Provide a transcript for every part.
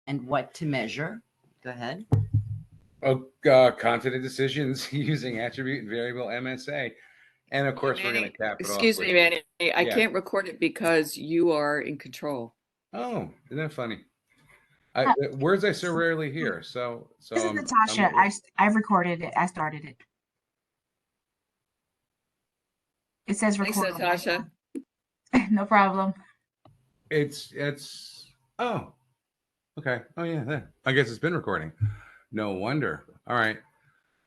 and what to measure. Go ahead. Oh, confident decisions using attribute and variable MSA. And of course, we're going to cap it off Excuse with, me, Manny. I yeah. can't record it because you are in control. Oh, isn't that funny? Words I so rarely hear. So This is Natasha. I've recorded it. I started it. It says Thanks, record. Natasha. No problem. It's oh, okay. Oh yeah, I guess it's been recording. No wonder. All right,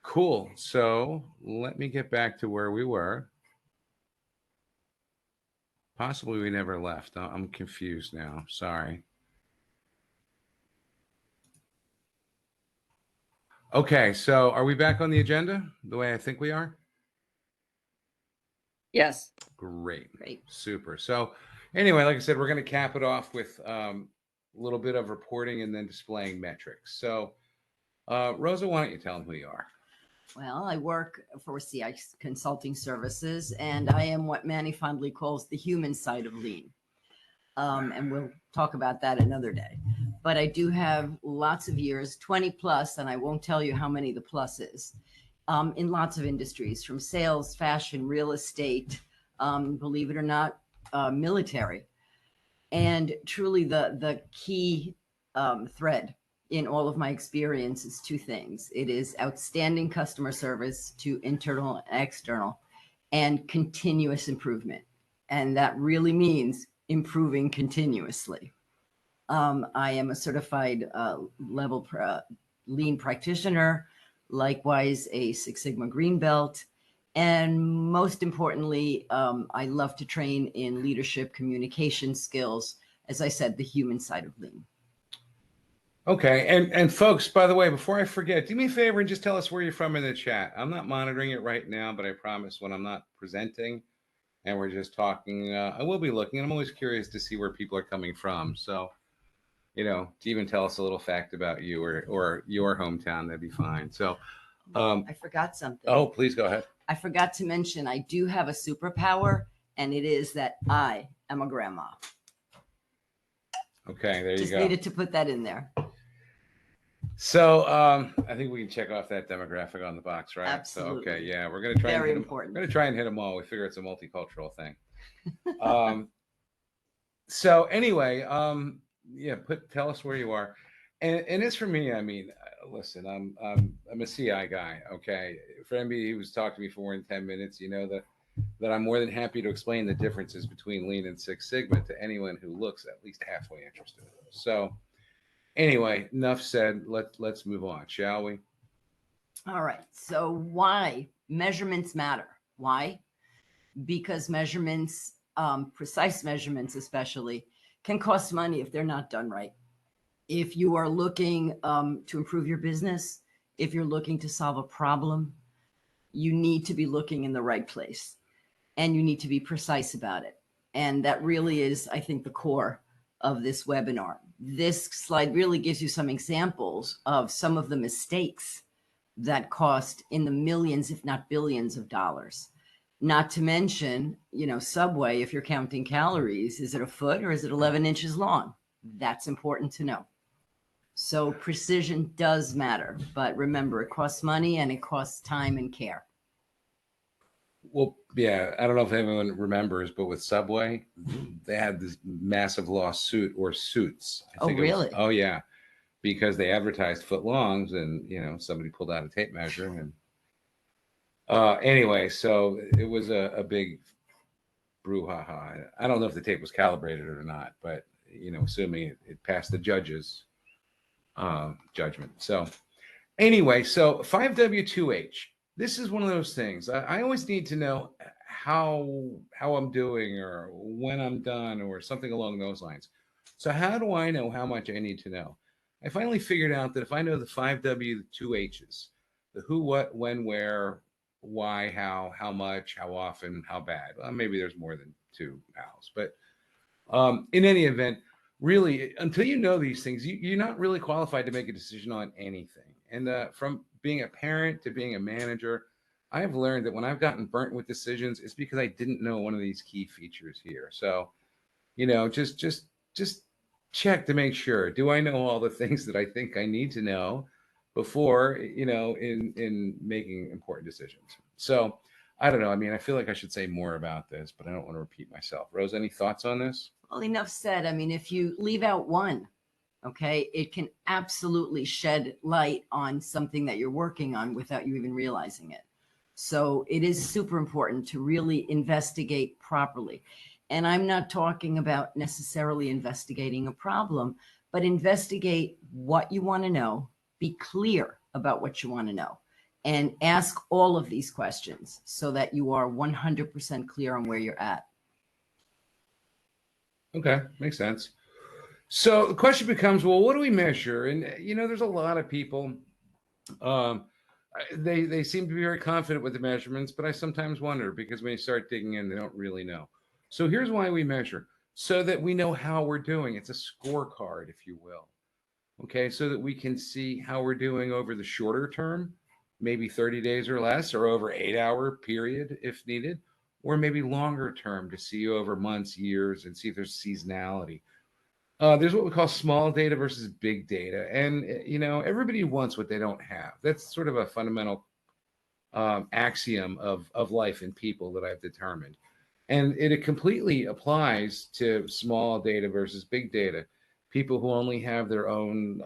cool. So let me get back to where we were. Possibly we never left. I'm confused now. Sorry. Okay, so are we back on the agenda the way I think we are? Yes. Great. Super. So anyway, like I said, we're going to cap it off with a little bit of reporting and then displaying metrics. So Rosa, why don't you tell them who you are? Well, I work for CI Consulting Services, and I am what Manny fondly calls the human side of lean. And we'll talk about that another day. But I do have lots of years, 20 plus, and I won't tell you how many the plus is, in lots of industries, from sales, fashion, real estate, believe it or not, military. And truly the key thread in all of my experience is two things. It is outstanding customer service to internal and external, and continuous improvement. And that really means improving continuously. I am a certified level lean practitioner, likewise a Six Sigma Green Belt. And most importantly, I love to train in leadership, communication skills, as I said, the human side of lean. Okay, and folks, by the way, before I forget, do me a favor and just tell us where you're from in the chat. I'm not monitoring it right now, but I promise when I'm not presenting and we're just talking, I will be looking. I'm always curious to see where people are coming from. So, to even tell us a little fact about you or your hometown, that'd be fine. So, I forgot something. Oh, please go ahead. I forgot to mention, I do have a superpower, and it is that I am a grandma. Okay, there you Just go. needed to put that in there. So I think we can check off that demographic on the box, right? Absolutely. So, okay, yeah, we're gonna try Very and hit important. We're gonna try and hit them all. We figure it's a multicultural thing. So anyway, yeah, tell us where you are, and as for me, I mean, listen, I'm a CI guy. Okay, for anybody who's talked to me for more than 10 minutes, you know that I'm more than happy to explain the differences between Lean and Six Sigma to anyone who looks at least halfway interested. So. Anyway, enough said. Let's move on, shall we? All right. So why measurements matter? Why? Because measurements, precise measurements especially, can cost money if they're not done right. If you are looking to improve your business, if you're looking to solve a problem, you need to be looking in the right place, and you need to be precise about it. And that really is, I think, the core of this webinar. This slide really gives you some examples of some of the mistakes that cost in the millions, if not billions of dollars. Not to mention, Subway, if you're counting calories, is it a foot or is it 11 inches long? That's important to know. So precision does matter, but remember, it costs money and it costs time and care. Well, yeah, I don't know if anyone remembers, but with Subway, they had this massive lawsuit or suits. Oh, really? Oh, yeah, because they advertised footlongs, and somebody pulled out a tape measure, and anyway, so it was a big brouhaha. I don't know if the tape was calibrated or not, but assuming it passed the judge's judgment. So anyway, so 5W2H. This is one of those things. I always need to know how I'm doing or when I'm done or something along those lines. So how do I know how much I need to know? I finally figured out that if I know the 5W2Hs, the who, what, when, where, why, how much, how often, how bad. Well, maybe there's more than two hows. But in any event, really, until you know these things, you're not really qualified to make a decision on anything. And from being a parent to being a manager, I've learned that when I've gotten burnt with decisions, it's because I didn't know one of these key features here. So, just check to make sure. Do I know all the things that I think I need to know before, in making important decisions? So I don't know. I mean, I feel like I should say more about this, but I don't want to repeat myself. Rose, any thoughts on this? Well, enough said. I mean, if you leave out one, okay, it can absolutely shed light on something that you're working on without you even realizing it. So it is super important to really investigate properly. And I'm not talking about necessarily investigating a problem, but investigate what you want to know, be clear about what you want to know, and ask all of these questions so that you are 100% clear on where you're at. Okay, makes sense. So the question becomes, well, what do we measure? And there's a lot of people. They seem to be very confident with the measurements, but I sometimes wonder because when you start digging in, they don't really know. So here's why we measure, so that we know how we're doing. It's a scorecard, if you will. Okay, so that we can see how we're doing over the shorter term, maybe 30 days or less, or over 8-hour period if needed, or maybe longer term to see over months, years, and see if there's seasonality. There's what we call small data versus big data. And, everybody wants what they don't have. That's sort of a fundamental axiom of life in people that I've determined. And it completely applies to small data versus big data. People who only have their own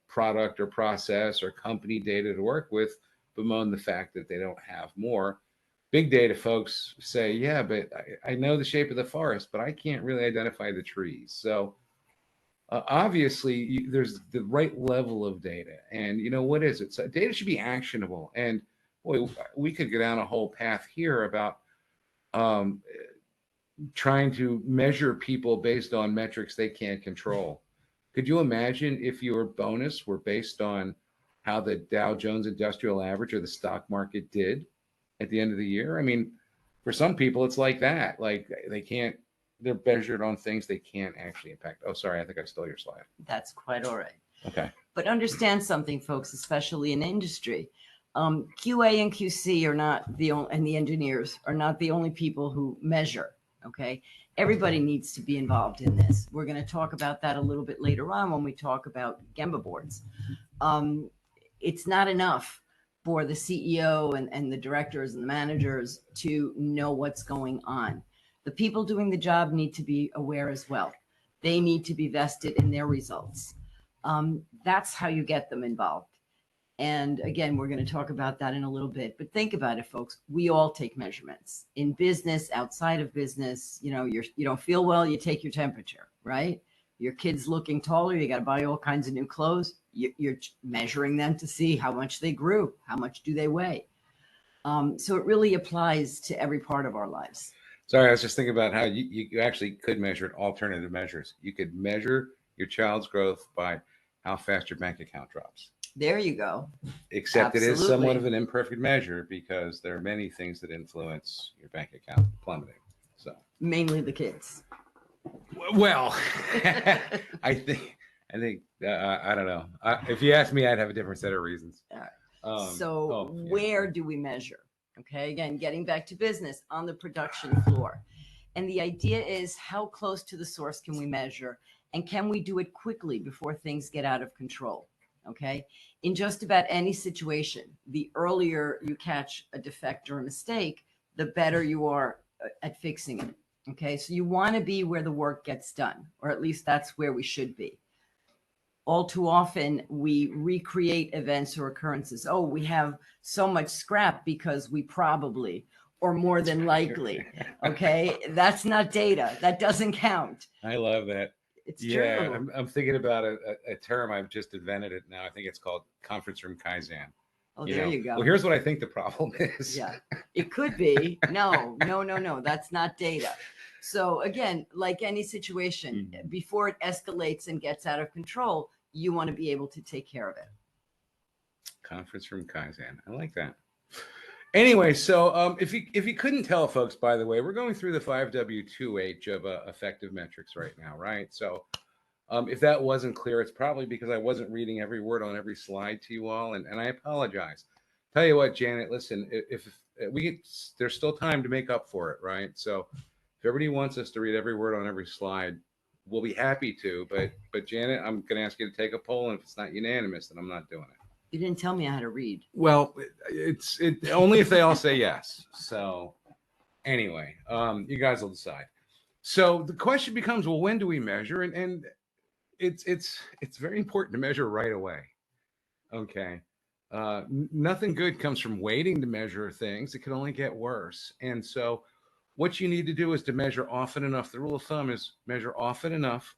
product or process or company data to work with bemoan the fact that they don't have more. Big data folks say, yeah, but I know the shape of the forest, but I can't really identify the trees. So obviously, there's the right level of data. And what is it? So data should be actionable. And boy, we could go down a whole path here about trying to measure people based on metrics they can't control. Could you imagine if your bonus were based on how the Dow Jones Industrial Average or the stock market did at the end of the year? I mean, for some people, it's like that. Like they're measured on things they can't actually impact. Oh, sorry, I think I stole your slide. That's quite all right. Okay. But understand something, folks, especially in industry. QA and QC are not the only, and the engineers are not the only people who measure. Okay. Everybody needs to be involved in this. We're going to talk about that a little bit later on when we talk about Gemba boards. It's not enough for the CEO and the directors and the managers to know what's going on. The people doing the job need to be aware as well. They need to be vested in their results. That's how you get them involved. And again, we're going to talk about that in a little bit, but think about it, folks. We all take measurements in business, outside of business. You don't feel well, you take your temperature, right? Your kid's looking taller, you got to buy all kinds of new clothes. You're measuring them to see how much they grew, how much do they weigh. So it really applies to every part of our lives. Sorry, I was just thinking about how you actually could measure it, alternative measures. You could measure your child's growth by how fast your bank account drops. There you go. Except Absolutely. It is somewhat of an imperfect measure because there are many things that influence your bank account plummeting. So mainly the kids. Well, I think I don't know. If you ask me, I'd have a different set of reasons. All right. Where do we measure? Okay, again, getting back to business, on the production floor. And the idea is, how close to the source can we measure? And can we do it quickly before things get out of control? Okay, in just about any situation, the earlier you catch a defect or a mistake, the better you are at fixing it. Okay, so you want to be where the work gets done, or at least that's where we should be. All too often, we recreate events or occurrences. Oh, we have so much scrap because we probably, or more than likely. Okay, that's not data. That doesn't count. I love that. It's true. I'm thinking about a term I've just invented it now. I think it's called conference room Kaizen. Oh, there you go. Well, here's what I think the problem is. Yeah, it could be. No. That's not data. So again, like any situation, before it escalates and gets out of control, you want to be able to take care of it. Conference room Kaizen. I like that. Anyway, so if you couldn't tell, folks, by the way, we're going through the 5W2H of effective metrics right now, right? So if that wasn't clear, it's probably because I wasn't reading every word on every slide to you all, and I apologize. Tell you what, Janet, listen, if there's still time to make up for it, right? So if everybody wants us to read every word on every slide, we'll be happy to. But Janet, I'm going to ask you to take a poll, and if it's not unanimous, then I'm not doing it. You didn't tell me how to read. Well, it's only if they all say yes. So anyway, you guys will decide. So the question becomes, well, when do we measure? And it's very important to measure right away. Okay. Nothing good comes from waiting to measure things. It can only get worse. And so what you need to do is to measure often enough. The rule of thumb is measure often enough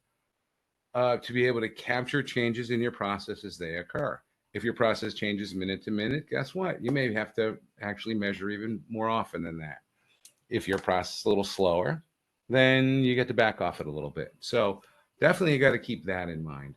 to be able to capture changes in your process as they occur. If your process changes minute to minute, guess what? You may have to actually measure even more often than that. If your process is a little slower, then you get to back off it a little bit. So definitely you got to keep that in mind.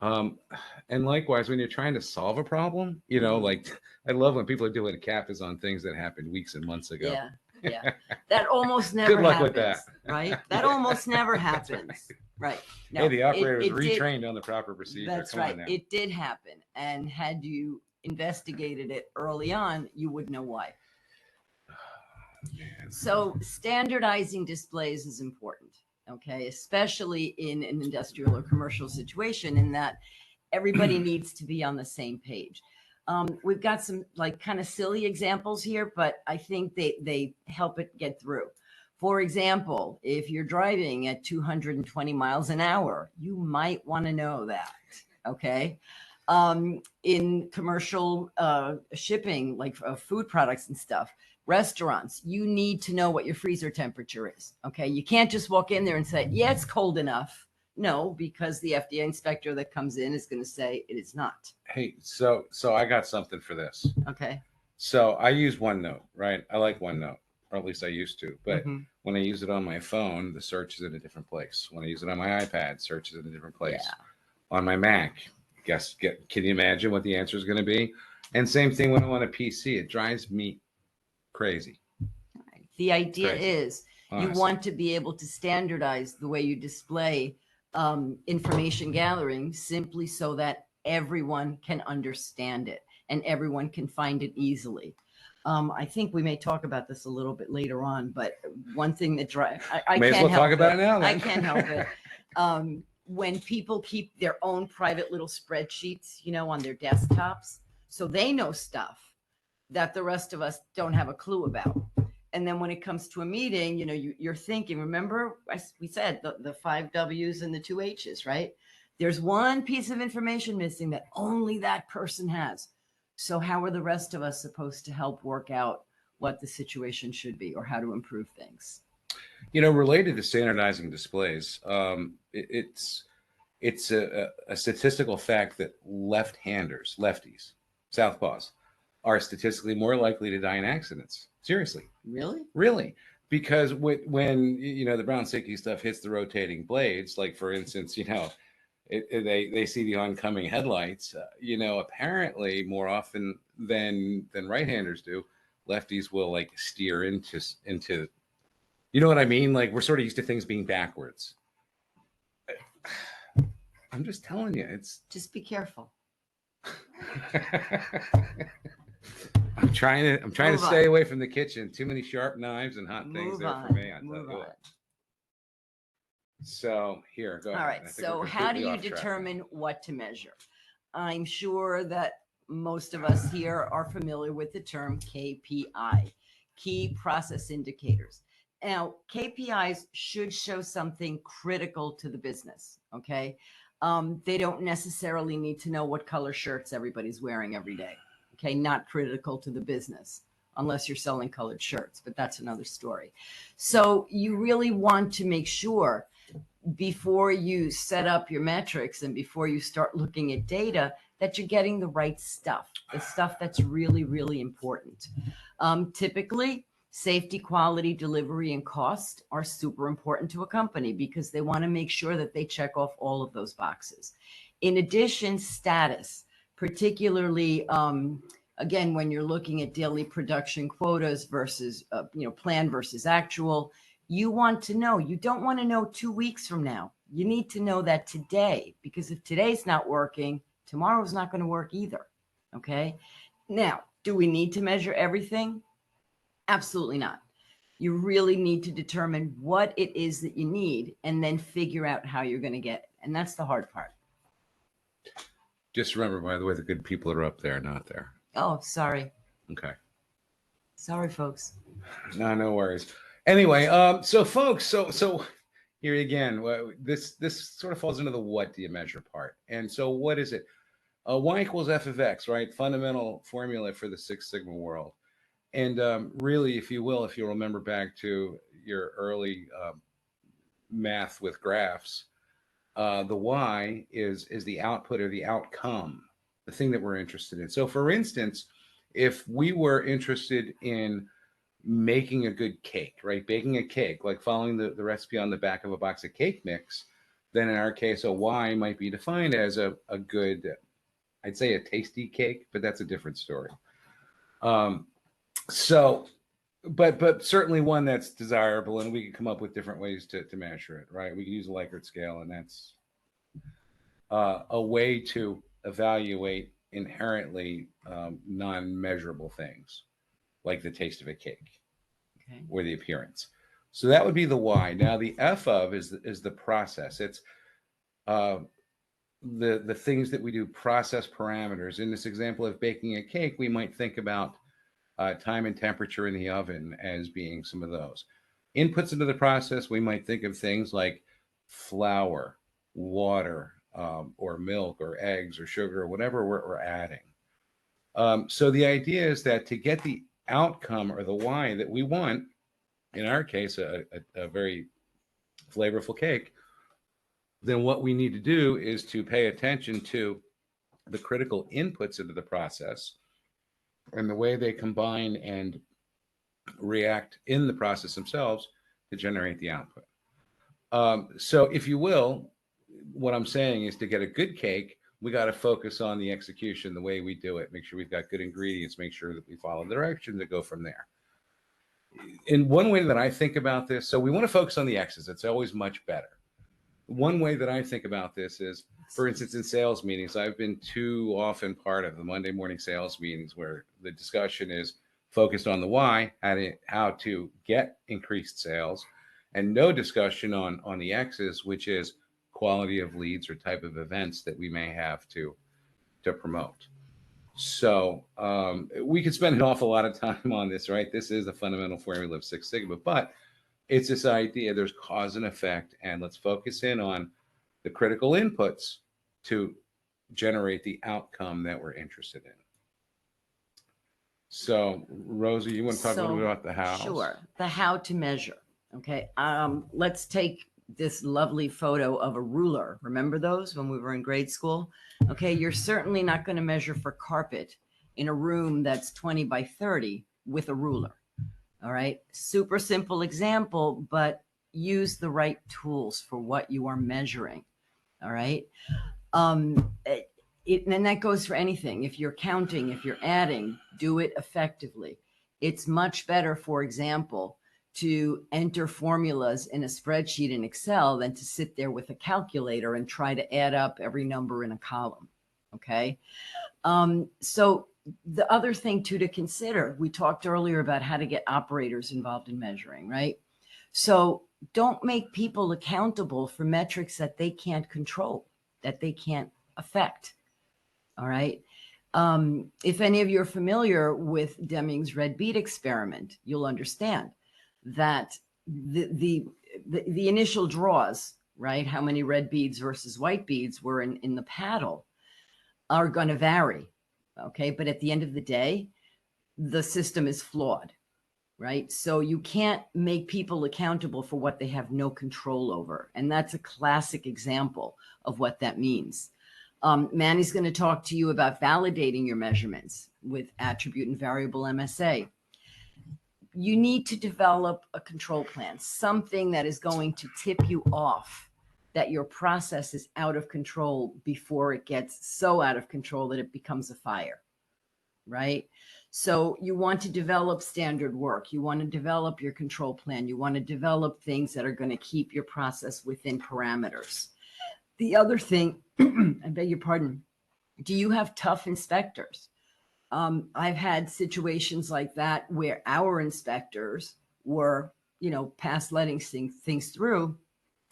And likewise, when you're trying to solve a problem, you know, like I love when people are doing CAPAs on things that happened weeks and months ago. Yeah. Yeah. That almost never Good luck happens. with that. Right? That almost never happens. Right. No, Hey, the operator it was did- retrained on the proper procedure. That's Come right. on now. It did happen. And had you investigated it early on, you would know why. Man. So standardizing displays is important, okay, especially in an industrial or commercial situation, in that everybody needs to be on the same page. We've got some like kind of silly examples here, but I think they help it get through. For example, if you're driving at 220 miles an hour, you might want to know that, okay? In commercial shipping, like food products and stuff, restaurants, you need to know what your freezer temperature is, okay? You can't just walk in there and say, yeah, it's cold enough. No, because the FDA inspector that comes in is going to say it is not. Hey, so I got something for this. Okay. So I use OneNote, right? I like OneNote, or at least I used to. But Mhm. when I use it on my phone, the search is in a different place. When I use it on my iPad, search is in a different place. Yeah. On my Mac, can you imagine what the answer is going to be? And same thing when I'm on a PC. It drives me crazy. The idea Crazy, is you honestly. want to be able to standardize the way you display information gathering, simply so that everyone can understand it and everyone can find it easily. I think we may talk about this a little bit later on, but one thing that drives, I May as can't well talk help about it now. I Then. can't help it. When people keep their own private little spreadsheets, you know, on their desktops, so they know stuff that the rest of us don't have a clue about. And then when it comes to a meeting, you know, you're thinking, remember, we said the 5 W's and the 2 H's, right? There's one piece of information missing that only that person has. So how are the rest of us supposed to help work out what the situation should be or how to improve things? You know, related to standardizing displays, it's a statistical fact that left-handers, lefties, southpaws, are statistically more likely to die in accidents. Seriously. Really? Because when you know the brown sticky stuff hits the rotating blades, like for instance, you know, they see the oncoming headlights. You know, apparently more often than right-handers do, lefties will like steer into. You know what I mean? Like we're sort of used to things being backwards. I'm just telling you, it's. Just be careful. I'm trying to Move stay on. away from the kitchen. Too many sharp knives and hot things Move there on. for me. I tell Move you on. what. So here, go ahead. All I right. think So we're how do completely you off track now. determine what to measure? I'm sure that most of us here are familiar with the term KPI, key process indicators. Now, KPIs should show something critical to the business. Okay. They don't necessarily need to know what color shirts everybody's wearing every day. Okay. Not critical to the business unless you're selling colored shirts, but that's another story. So you really want to make sure before you set up your metrics and before you start looking at data that you're getting the right stuff, the stuff that's really, really important. Typically, safety, quality, delivery, and cost are super important to a company because they want to make sure that they check off all of those boxes. In addition, status, particularly, again, when you're looking at daily production quotas versus, plan versus actual, you want to know. You don't want to know 2 weeks from now. You need to know that today, because if today's not working, tomorrow's not going to work either. Okay. Now, do we need to measure everything? Absolutely not. You really need to determine what it is that you need and then figure out how you're going to get it. And that's the hard part. Just remember, by the way, the good people are up there, not there. Oh, sorry. Okay. Sorry, folks. No worries. Anyway, so folks, so here again, this sort of falls into the what do you measure part. And so what is it? Y equals f of x, right? Fundamental formula for the Six Sigma world. And really, if you'll remember back to your early math with graphs, the y is the output or the outcome, the thing that we're interested in. So for instance, if we were interested in making a good cake, right? Baking a cake, like following the recipe on the back of a box of cake mix, then in our case, a y might be defined as a good, I'd say a tasty cake, but that's a different story. So, but certainly one that's desirable, and we can come up with different ways to measure it, right? We can use a Likert scale, and that's a way to evaluate inherently non-measurable things, like the taste of a cake, okay, or the appearance. So that would be the y. Now the f of is the process. It's the things that we do, process parameters. In this example of baking a cake, we might think about time and temperature in the oven as being some of those. Inputs into the process, we might think of things like flour, water, or milk, or eggs, or sugar, or whatever we're adding. So the idea is that to get the outcome or the y that we want, in our case, a very flavorful cake, then what we need to do is to pay attention to the critical inputs into the process and the way they combine and react in the process themselves to generate the output. So if you will, what I'm saying is to get a good cake, we got to focus on the execution, the way we do it, make sure we've got good ingredients, make sure that we follow the directions that go from there. In one way that I think about this, so we want to focus on the X's. It's always much better. One way that I think about this is, for instance, in sales meetings, I've been too often part of the Monday morning sales meetings where the discussion is focused on the why, how to get increased sales, and no discussion on the X's, which is quality of leads or type of events that we may have to promote. So we could spend an awful lot of time on this, right? This is a fundamental formula of Six Sigma, but it's this idea, there's cause and effect, and let's focus in on the critical inputs to generate the outcome that we're interested in. So, Rosa, you want to talk a little bit about the how? Sure, the how to measure. Okay, let's take this lovely photo of a ruler. Remember those when we were in grade school? Okay, you're certainly not going to measure for carpet in a room that's 20 by 30 with a ruler. All right, super simple example, but use the right tools for what you are measuring. All right. And that goes for anything. If you're counting, if you're adding, do it effectively. It's much better, for example, to enter formulas in a spreadsheet in Excel than to sit there with a calculator and try to add up every number in a column. Okay. So the other thing too to consider, we talked earlier about how to get operators involved in measuring, right? So don't make people accountable for metrics that they can't control, that they can't affect. All right. If any of you are familiar with Deming's red bead experiment, you'll understand that the initial draws, right, how many red beads versus white beads were in the paddle, are going to vary. Okay. But at the end of the day, the system is flawed, right? So you can't make people accountable for what they have no control over. And that's a classic example of what that means. Manny's going to talk to you about validating your measurements with attribute and variable MSA. You need to develop a control plan, something that is going to tip you off that your process is out of control before it gets so out of control that it becomes a fire, right? So you want to develop standard work. You want to develop your control plan. You want to develop things that are going to keep your process within parameters. The other thing, I beg your pardon, do you have tough inspectors? I've had situations like that where our inspectors were, past letting things through.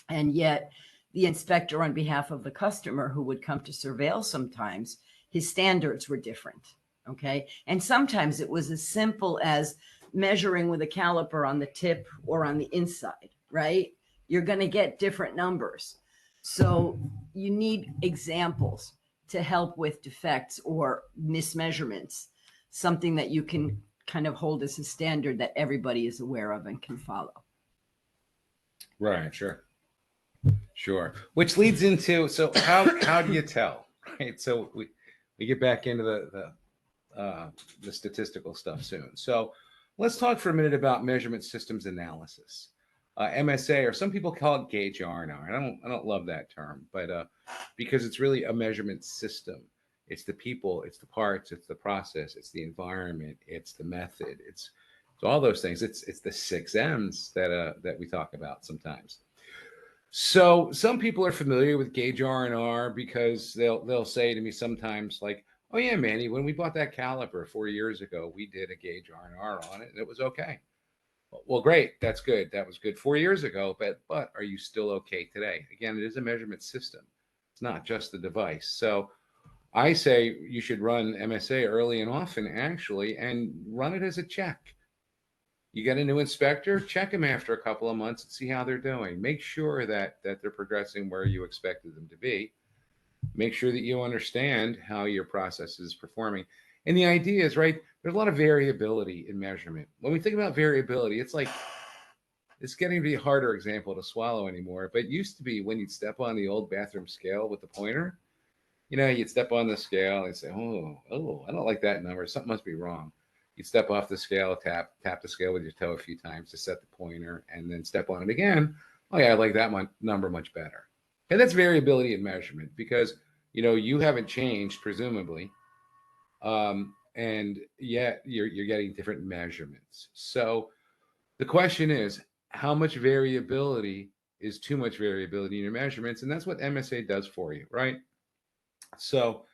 And yet the inspector on behalf of the customer who would come to surveil sometimes, his standards were different. Okay. And sometimes it was as simple as measuring with a caliper on the tip or on the inside, right? You're going to get different numbers. So you need examples to help with defects or mismeasurements, something that you can kind of hold as a standard that everybody is aware of and can follow. Right. Sure. Which leads into, so how do you tell, right? So we get back into the statistical stuff soon. So let's talk for a minute about measurement systems analysis. MSA, or some people call it gauge R&R. I don't love that term, but because it's really a measurement system. It's the people, it's the parts, it's the process, it's the environment, it's the method, it's all those things. It's the 6 M's that we talk about sometimes. So some people are familiar with gauge R&R because they'll say to me sometimes like, oh yeah, Manny, when we bought that caliper 4 years ago, we did a gauge R&R on it and it was okay. Well, great. That's good. That was good 4 years ago, but are you still okay today? Again, it is a measurement system. It's not just the device. So I say you should run MSA early and often actually, and run it as a check. You get a new inspector, check them after a couple of months and see how they're doing. Make sure that they're progressing where you expected them to be. Make sure that you understand how your process is performing. And the idea is, right, there's a lot of variability in measurement. When we think about variability, it's like, it's getting to be a harder example to swallow anymore. But it used to be when you'd step on the old bathroom scale with the pointer, you'd step on the scale and say, oh, I don't like that number. Something must be wrong. You'd step off the scale, tap the scale with your toe a few times to set the pointer, and then step on it again. Oh yeah, I like that number much better. And that's variability in measurement because, you haven't changed presumably. And yet you're getting different measurements. So the question is, how much variability is too much variability in your measurements? And that's what MSA does for you, right? So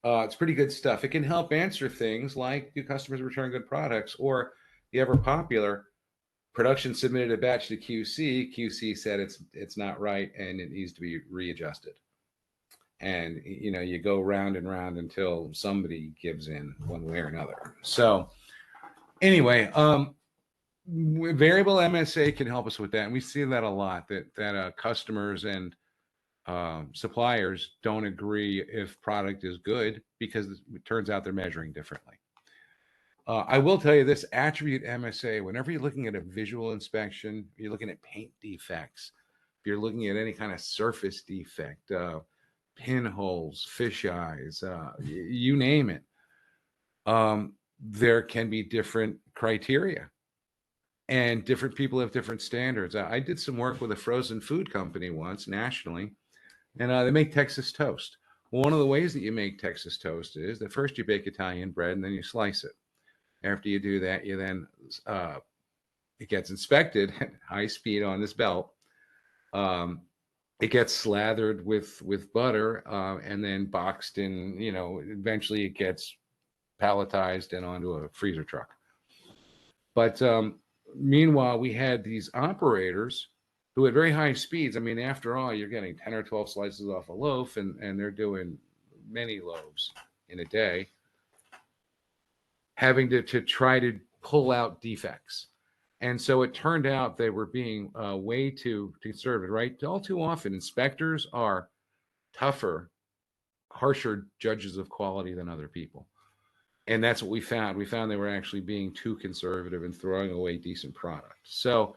it's pretty good stuff. It can help answer things like, do customers return good products? Or the ever popular, production submitted a batch to QC. QC said it's not right and it needs to be readjusted. And you go round and round until somebody gives in one way or another. So anyway, variable MSA can help us with that, and we see that a lot. That customers and suppliers don't agree if product is good because it turns out they're measuring differently. I will tell you this, attribute MSA, whenever you're looking at a visual inspection, you're looking at paint defects, if you're looking at any kind of surface defect, pinholes, fish eyes, you name it, there can be different criteria. And different people have different standards. I did some work with a frozen food company once nationally, and they make Texas toast. One of the ways that you make Texas toast is that first you bake Italian bread and then you slice it. After you do that, you then it gets inspected at high speed on this belt. It gets slathered with butter and then boxed in. Eventually it gets palletized and onto a freezer truck. But meanwhile, we had these operators who had very high speeds. I mean, after all, you're getting 10 or 12 slices off a loaf, and they're doing many loaves in a day, having to try to pull out defects. And so it turned out they were being way too conservative, right? All too often, inspectors are tougher, harsher judges of quality than other people. And that's what we found. We found they were actually being too conservative and throwing away decent product. So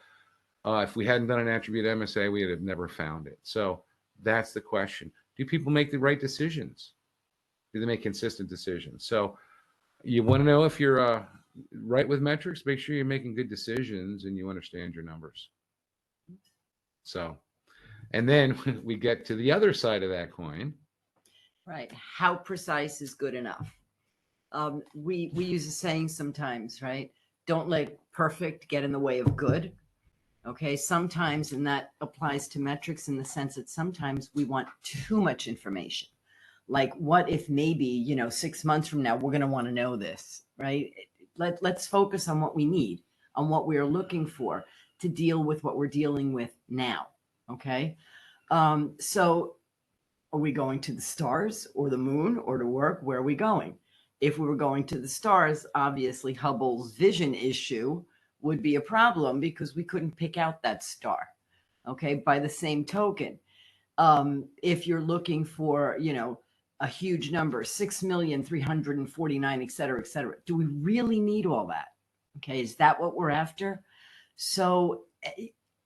if we hadn't done an attribute MSA, we would have never found it. So that's the question. Do people make the right decisions? Do they make consistent decisions? So you want to know if you're right with metrics, make sure you're making good decisions and you understand your numbers. So, and then we get to the other side of that coin. Right. How precise is good enough? We use a saying sometimes, right? Don't let perfect get in the way of good. Okay. Sometimes, and that applies to metrics in the sense that sometimes we want too much information. Like, what if maybe, 6 months from now, we're going to want to know this, right? Let's focus on what we need. on what we are looking for to deal with what we're dealing with now. Okay. So are we going to the stars or the moon or to work? Where are we going? If we were going to the stars, obviously Hubble's vision issue would be a problem because we couldn't pick out that star. Okay. By the same token, if you're looking for, a huge number, 6,349,000, et cetera, et cetera, do we really need all that? Okay. Is that what we're after? So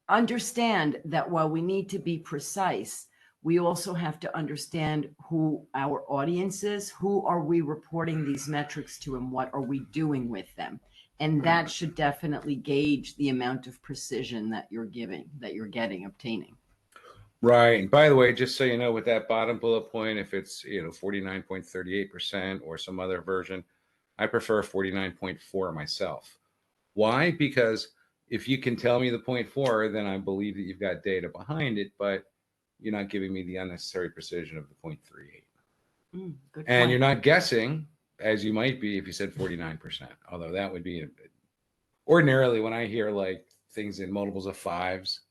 understand that while we need to be precise, we also have to understand who our audience is, who are we reporting these metrics to, and what are we doing with them. And that should definitely gauge the amount of precision that you're obtaining. Right. And by the way, just so you know, with that bottom bullet point, if it's 49.38% or some other version, I prefer 49.4 myself. Why? Because if you can tell me the 0.4, then I believe that you've got data behind it, but you're not giving me the unnecessary precision of the 0.38. Good and point. you're not guessing, as you might be if you said 49%, although that would be ordinarily when I hear like things in multiples of fives,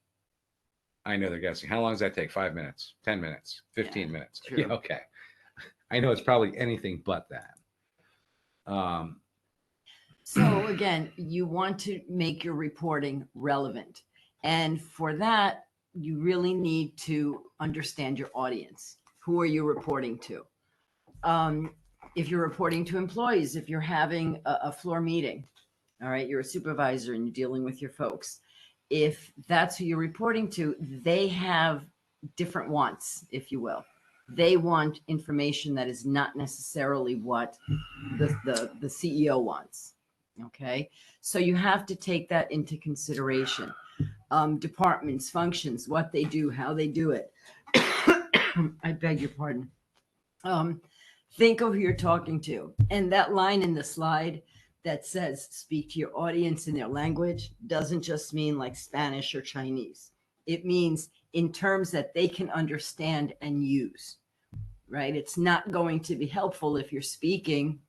I know they're guessing. How long does that take? 5 minutes, 10 minutes, 15 minutes? True. Yeah, okay. I know it's probably anything but that. So again, you want to make your reporting relevant. And for that, you really need to understand your audience. Who are you reporting to? If you're reporting to employees, if you're having a floor meeting, all right, you're a supervisor and you're dealing with your folks. If that's who you're reporting to, they have different wants, if you will. They want information that is not necessarily what the CEO wants. Okay. So you have to take that into consideration. Departments, functions, what they do, how they do it. I beg your pardon. Think of who you're talking to. And that line in the slide that says speak to your audience in their language doesn't just mean like Spanish or Chinese. It means in terms that they can understand and use, right? It's not going to be helpful if you're speaking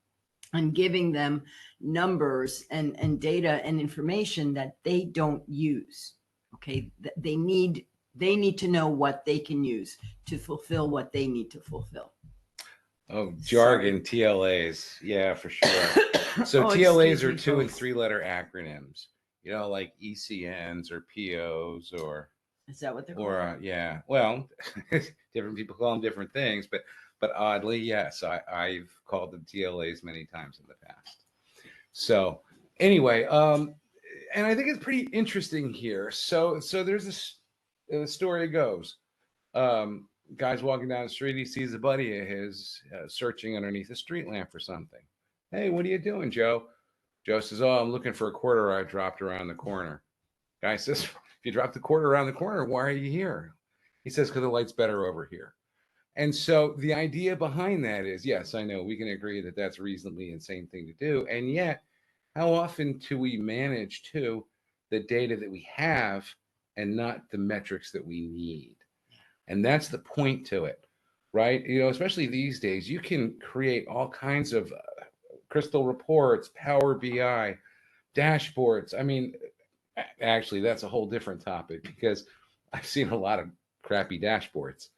and giving them numbers and data and information that they don't use. Okay. They need to know what they can use to fulfill what they need to fulfill. Oh, jargon, TLAs. Yeah, for sure. So TLAs are 2 and 3 letter acronyms, like ECNs or POs or. Is that what they're called? Yeah. Well, different people call them different things, but oddly, yes, I've called them TLAs many times in the past. So anyway, and I think it's pretty interesting here. So there's this, the story goes, guy's walking down the street. He sees a buddy of his searching underneath a street lamp for something. Hey, what are you doing, Joe? Joe says, oh, I'm looking for a quarter I dropped around the corner. Guy says, if you dropped the quarter around the corner, why are you here? He says, because the light's better over here. And so the idea behind that is, yes, I know we can agree that that's a reasonably insane thing to do. And yet, how often do we manage to the data that we have and not the metrics that we need? And that's the point to it, right? Especially these days, you can create all kinds of crystal reports, Power BI, dashboards. I mean, actually, that's a whole different topic because I've seen a lot of crappy dashboards.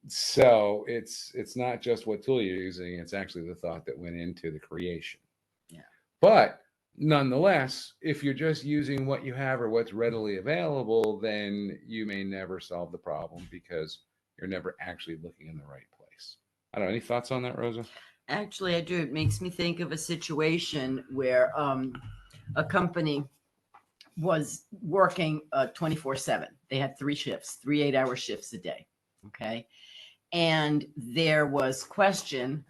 So it's not just what tool you're using, it's actually the thought that went into the creation. Yeah. But nonetheless, if you're just using what you have or what's readily available, then you may never solve the problem because you're never actually looking in the right place. I don't know. Any thoughts on that, Rosa? Actually, I do. It makes me think of a situation where a company was working 24/7. They had 3 shifts, 3 8-hour shifts a day. Okay. And there was question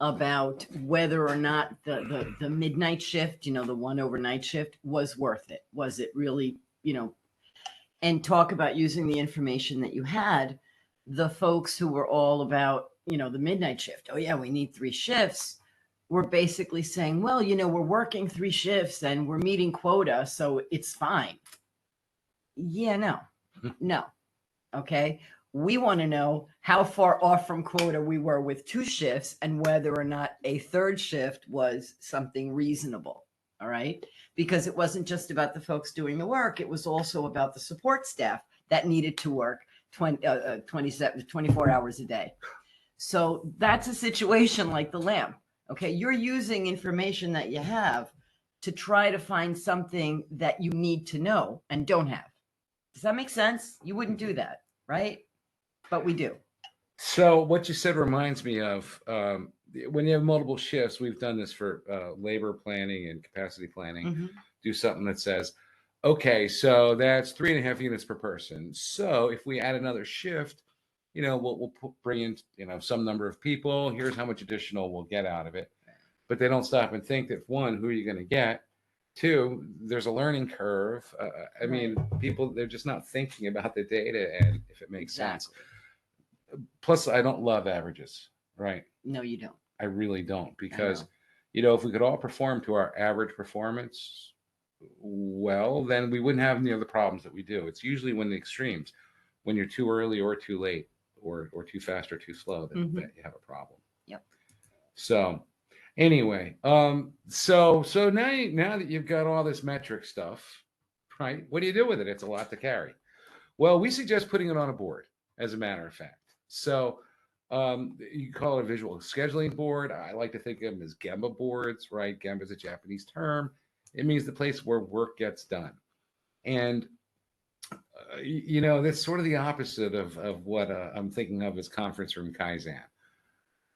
about whether or not the midnight shift, the one overnight shift was worth it. Was it really, and talk about using the information that you had. The folks who were all about, the midnight shift. Oh yeah, we need 3 shifts. We're basically saying, well, we're working 3 shifts and we're meeting quota, so it's fine. Yeah, no. Okay. We want to know how far off from quota we were with 2 shifts and whether or not a 3rd shift was something reasonable. All right. because it wasn't just about the folks doing the work. It was also about the support staff that needed to work 24 hours a day. So that's a situation like the lamp. Okay. You're using information that you have to try to find something that you need to know and don't have. Does that make sense? You wouldn't do that, right? But we do. So what you said reminds me of when you have multiple shifts. We've done this for labor planning and capacity planning. Mhm. Do something that says, okay, so that's 3.5 units per person. So if we add another shift, we'll bring in some number of people. Here's how much additional we'll get out of it. But they don't stop and think that, one, who are you going to get? Two, there's a learning curve. I mean, people, they're just not thinking about the data and if it makes sense. Plus, I don't love averages, right? No, you don't. I really don't, because, if we could all perform to our average performance, well, then we wouldn't have any of the problems that we do. It's usually when the extremes, when you're too early or too late, or too fast or too slow, that you have a problem. Yep. So anyway, so now that you've got all this metric stuff, right? What do you do with it? It's a lot to carry. Well, we suggest putting it on a board, as a matter of fact. So you call it a visual scheduling board. I like to think of them as Gemba boards, right? Gemba is a Japanese term. It means the place where work gets done. And, that's sort of the opposite of what I'm thinking of as conference room Kaizen.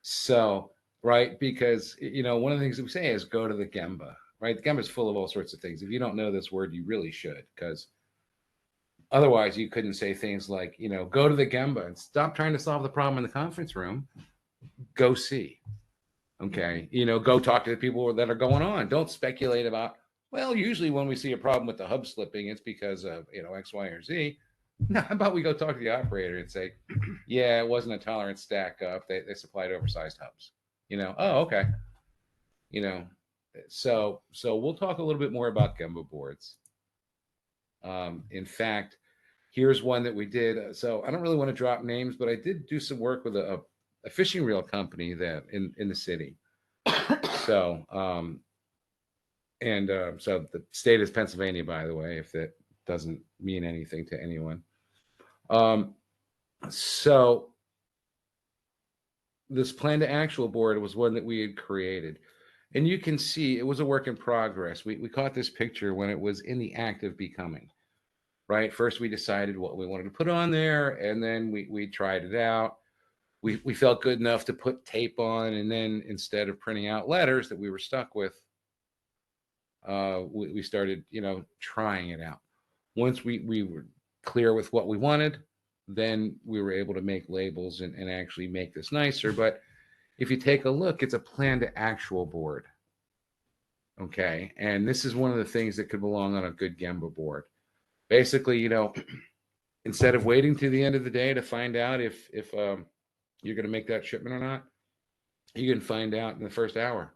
So, right, because, one of the things that we say is go to the Gemba, right? The Gemba is full of all sorts of things. If you don't know this word, you really should, because otherwise you couldn't say things like, go to the Gemba and stop trying to solve the problem in the conference room. Go see. Okay. Go talk to the people that are going on. Don't speculate about, well, usually when we see a problem with the hub slipping, it's because of, X, Y, or Z. No, how about we go talk to the operator and say, yeah, it wasn't a tolerance stack up. They supplied oversized hubs. Oh, okay. So we'll talk a little bit more about Gemba boards. In fact, here's one that we did. So I don't really want to drop names, but I did do some work with a fishing reel company that in the city. So, so the state is Pennsylvania, by the way, if that doesn't mean anything to anyone. So this plan to actual board was one that we had created. And you can see it was a work in progress. We caught this picture when it was in the act of becoming, right? First, we decided what we wanted to put on there, and then we tried it out. We felt good enough to put tape on, and then instead of printing out letters that we were stuck with, we started, trying it out. Once we were clear with what we wanted, then we were able to make labels and actually make this nicer. But if you take a look, it's a plan to actual board. Okay. And this is one of the things that could belong on a good Gemba board. Basically, instead of waiting to the end of the day to find out if you're going to make that shipment or not, you can find out in the first hour.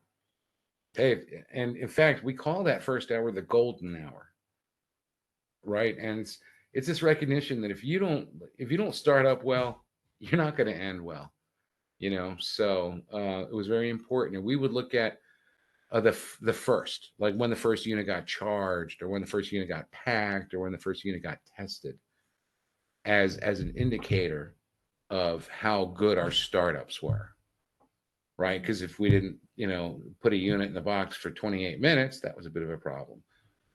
Hey, and in fact, we call that first hour the golden hour, right? And it's this recognition that if you don't start up well, you're not going to end well, So it was very important, and we would look at the first, like when the first unit got charged, or when the first unit got packed, or when the first unit got tested, as an indicator of how good our startups were, right? Because if we didn't, put a unit in the box for 28 minutes, that was a bit of a problem.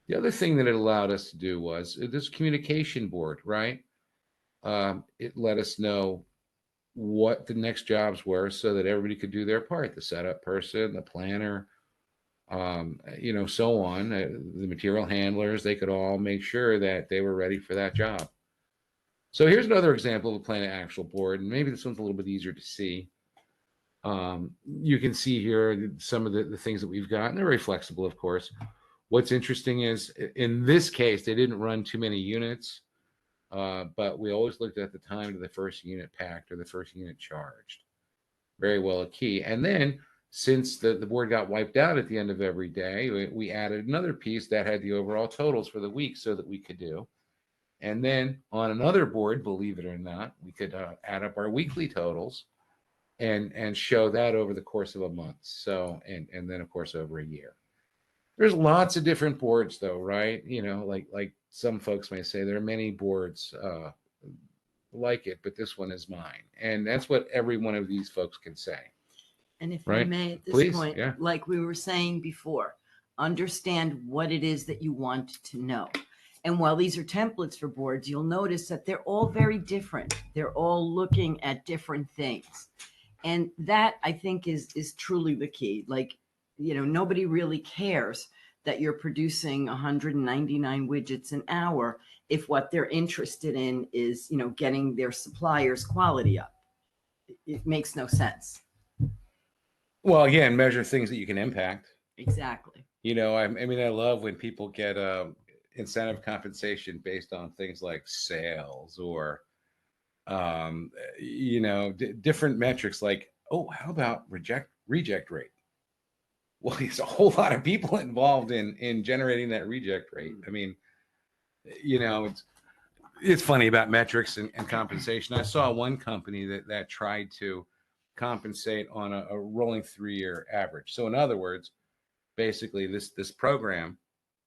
The other thing that it allowed us to do was this communication board, right? It let us know what the next jobs were so that everybody could do their part. The setup person, the planner, so on. The material handlers, they could all make sure that they were ready for that job. So here's another example of a plan to actual board, and maybe this one's a little bit easier to see. You can see here some of the things that we've got, and they're very flexible, of course. What's interesting is in this case, they didn't run too many units, but we always looked at the time to the first unit packed or the first unit charged. Very well a key. And then since the board got wiped out at the end of every day, we added another piece that had the overall totals for the week so that we could do. And then on another board, believe it or not, we could add up our weekly totals and show that over the course of a month. So, and then of course over a year. There's lots of different boards though, right? You know, like some folks may say there are many boards like it, but this one is mine. And that's what every one of these folks can say. And if I Right. may, at this Please, point, yeah. like we were saying before, understand what it is that you want to know. And while these are templates for boards, you'll notice that they're all very different. They're all looking at different things. And that, I think, is truly the key. Like, you know, nobody really cares that you're producing 199 widgets an hour if what they're interested in is, you know, getting their suppliers' quality up. It makes no sense. Well, again, measure things that you can impact. Exactly. You know, I mean, I love when people get incentive compensation based on things like sales or, you know, different metrics like, oh, how about reject rate? Well, there's a whole lot of people involved in generating that reject rate. I mean, you know, it's funny about metrics and compensation. I saw one company that tried to compensate on a rolling 3-year average. So in other words, basically this program,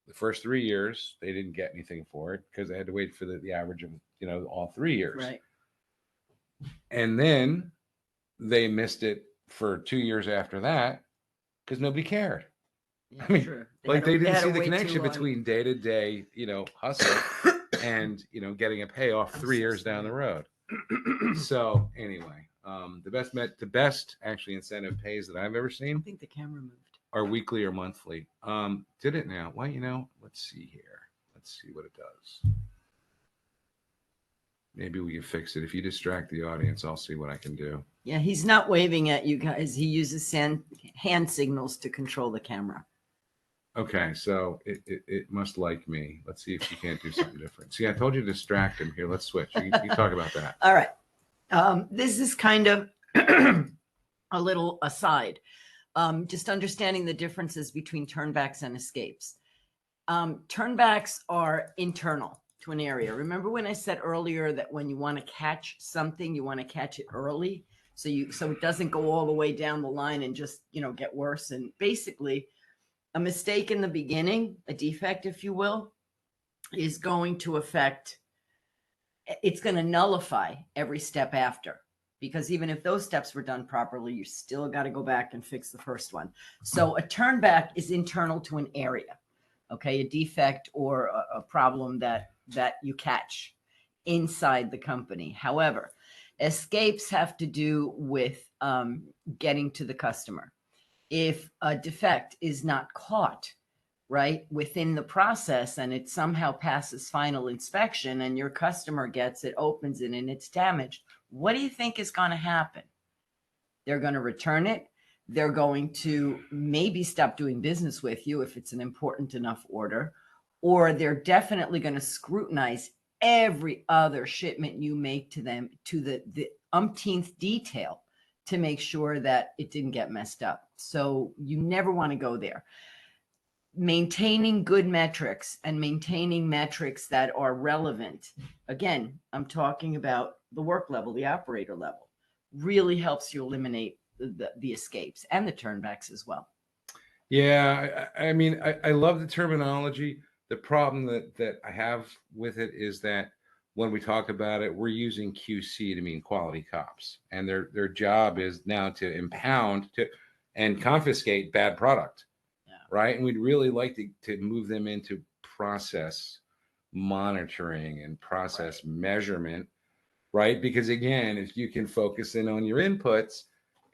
the first 3 years, they didn't get anything for it because they had to wait for the average of, you know, all 3 years. Right. And then they missed it for 2 years after that because nobody cared. Yeah, I mean, true. like they didn't had see to the wait too connection long. between day to day, you know, hustle and, you know, getting a payoff I'm 3 so years down the sorry. road. So anyway, the best actually incentive pays that I've ever I seen think the camera moved. are weekly or monthly. Did it now? Well, you know, let's see here. Let's see what it does. Maybe we can fix it. If you distract the audience, I'll see what I can do. Yeah, he's not waving at you guys. He uses hand signals to control the camera. Okay, so it must like me. Let's see if she can't do something different. See, I told you to distract him. Here, let's switch. You talk about that. All right. This is kind of a little aside. Just understanding the differences between turnbacks and escapes. Turnbacks are internal to an area. Remember when I said earlier that when you want to catch something, you want to catch it early, so it doesn't go all the way down the line and just, you know, get worse. And basically, a mistake in the beginning, a defect, if you will, is going to affect. It's going to nullify every step after. Because even if those steps were done properly, you still got to go back and fix the first one. So a turnback is internal to an area, okay? A defect or a problem that you catch inside the company. However, escapes have to do with getting to the customer. If a defect is not caught, right, within the process and it somehow passes final inspection and your customer gets it, opens it, and it's damaged, what do you think is going to happen? They're going to return it. They're going to maybe stop doing business with you if it's an important enough order, or they're definitely going to scrutinize every other shipment you make to them to the umpteenth detail to make sure that it didn't get messed up. So you never want to go there. Maintaining good metrics and maintaining metrics that are relevant. Again, I'm talking about the work level, the operator level, really helps you eliminate the escapes and the turnbacks as well. Yeah, I mean, I love the terminology. The problem that I have with it is that when we talk about it, we're using QC to mean quality cops, and their job is now to impound and confiscate bad product. Right. And we'd really like to move them into process monitoring and process measurement. Right. Because again, if you can focus in on your inputs,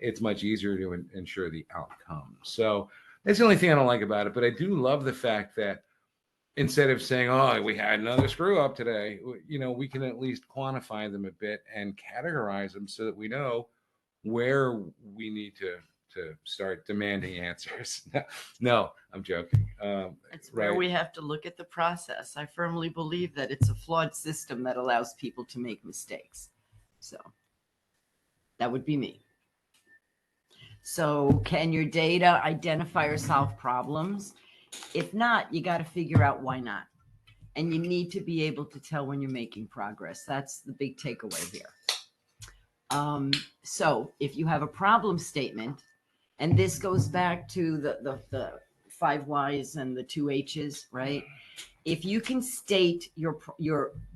it's much easier to ensure the outcome. So that's the only thing I don't like about it. But I do love the fact that instead of saying, oh, we had another screw up today, you know, we can at least quantify them a bit and categorize them so that we know where we need to start demanding answers. No, I'm joking. It's where we have to look at the process. I firmly believe that it's a flawed system that allows people to make mistakes. So that would be me. So can your data identify or solve problems? If not, you got to figure out why not. And you need to be able to tell when you're making progress. That's the big takeaway here. So if you have a problem statement, and this goes back to the 5 Y's and the 2 H's, right? If you can state your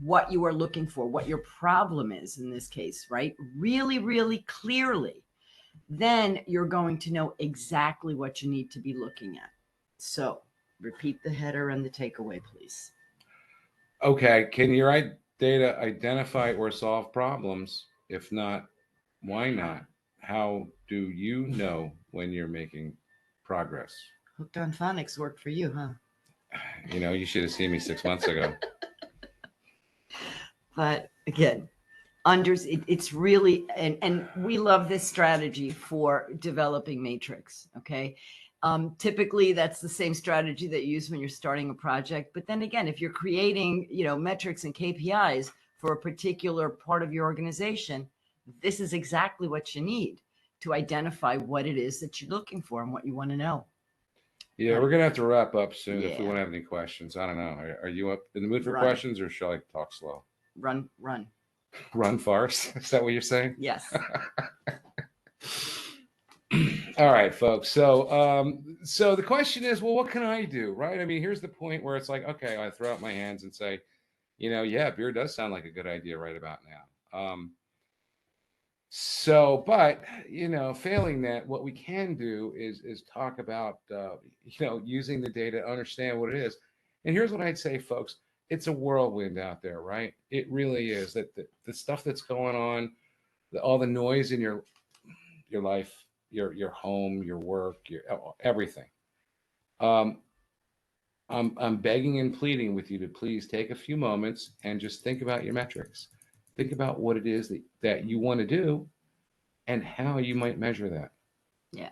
what you are looking for, what your problem is in this case, right? Really, really clearly, then you're going to know exactly what you need to be looking at. So repeat the header and the takeaway, please. Okay. Can your data identify or solve problems? If not, why not? How do you know when you're making progress? Hooked on Phonics worked for you, huh? You know, you should have seen me 6 months ago. But again, it's really, and we love this strategy for developing matrix. Okay. Typically that's the same strategy that you use when you're starting a project. But then again, if you're creating, metrics and KPIs for a particular part of your organization, this is exactly what you need to identify what it is that you're looking for and what you want to know. Yeah, we're gonna have to wrap up soon if we Yeah. want to have any questions. I don't know. Are you up in the mood for Run. questions, or shall I talk slow? Run. Run farce? Is that what you're saying? Yes. All right, folks. So the question is, well, what can I do, right? I mean, here's the point where it's like, okay, I throw out my hands and say, yeah, beer does sound like a good idea right about now. But failing that, what we can do is talk about using the data to understand what it is. And here's what I'd say, folks: it's a whirlwind out there, right? It really is. That the stuff that's going on, all the noise in your life, your home, your work, your everything. I'm begging and pleading with you to please take a few moments and just think about your metrics. Think about what it is that you want to do and how you might measure that. Yeah.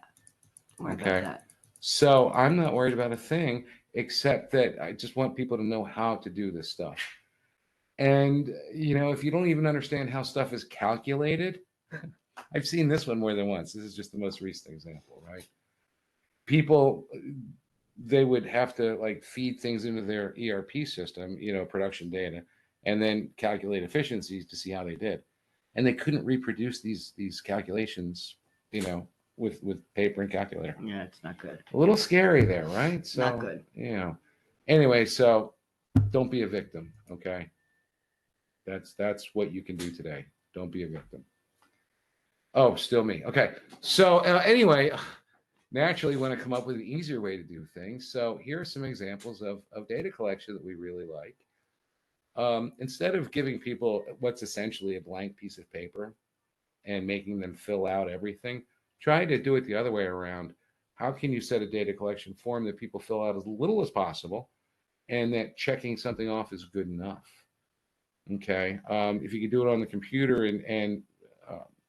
Worry Okay. about that. So I'm not worried about a thing, except that I just want people to know how to do this stuff. And, if you don't even understand how stuff is calculated, I've seen this one more than once. This is just the most recent example, right? People, they would have to feed things into their ERP system, production data, and then calculate efficiencies to see how they did. And they couldn't reproduce these calculations, with paper and calculator. Yeah, it's not good. A little scary there, right? So, Not good. Anyway, so don't be a victim, okay? That's what you can do today. Don't be a victim. Oh, still me. Okay. So anyway, naturally, you want to come up with an easier way to do things. So here are some examples of data collection that we really like. Instead of giving people what's essentially a blank piece of paper and making them fill out everything, try to do it the other way around. How can you set a data collection form that people fill out as little as possible, and that checking something off is good enough? Okay. If you could do it on the computer and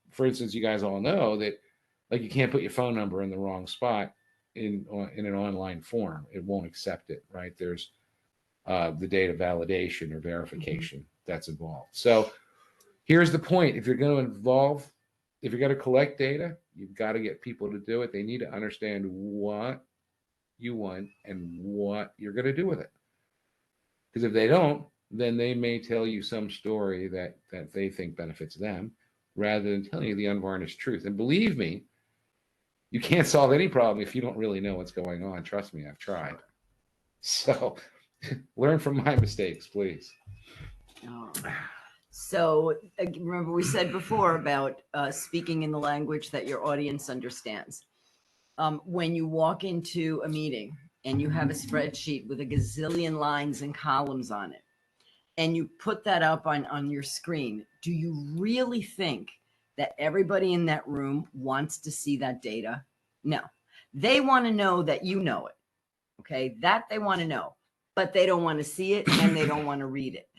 for instance, you guys all know that you can't put your phone number in the wrong spot in an online form. It won't accept it, right? There's the data validation or verification that's involved. So here's the point. If you're going to collect data, you've got to get people to do it. They need to understand what you want and what you're going to do with it. Because if they don't, then they may tell you some story that they think benefits them, rather than telling you the unvarnished truth. And believe me, you can't solve any problem if you don't really know what's going on. Trust me, I've tried. So learn from my mistakes, please. So remember we said before about speaking in the language that your audience understands. When you walk into a meeting and you have a spreadsheet with a gazillion lines and columns on it, and you put that up on your screen, do you really think that everybody in that room wants to see that data? No. They want to know that you know it. Okay, that they want to know, but they don't want to see it and they don't want to read it.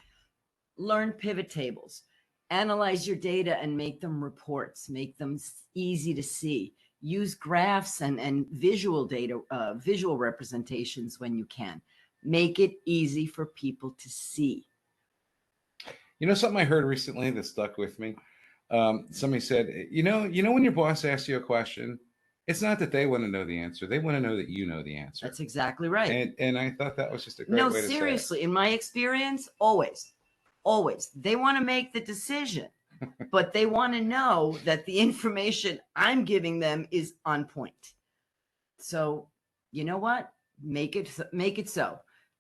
Learn pivot tables. Analyze your data and make them reports. Make them easy to see. Use graphs and visual data, visual representations when you can. Make it easy for people to see. Something I heard recently that stuck with me. Somebody said, when your boss asks you a question, it's not that they want to know the answer. They want to know that you know the answer. That's exactly right. And I thought that was just a great way to say it. No, seriously, in my experience, always. They want to make the decision, but they want to know that the information I'm giving them is on point. So, you know what? make it so.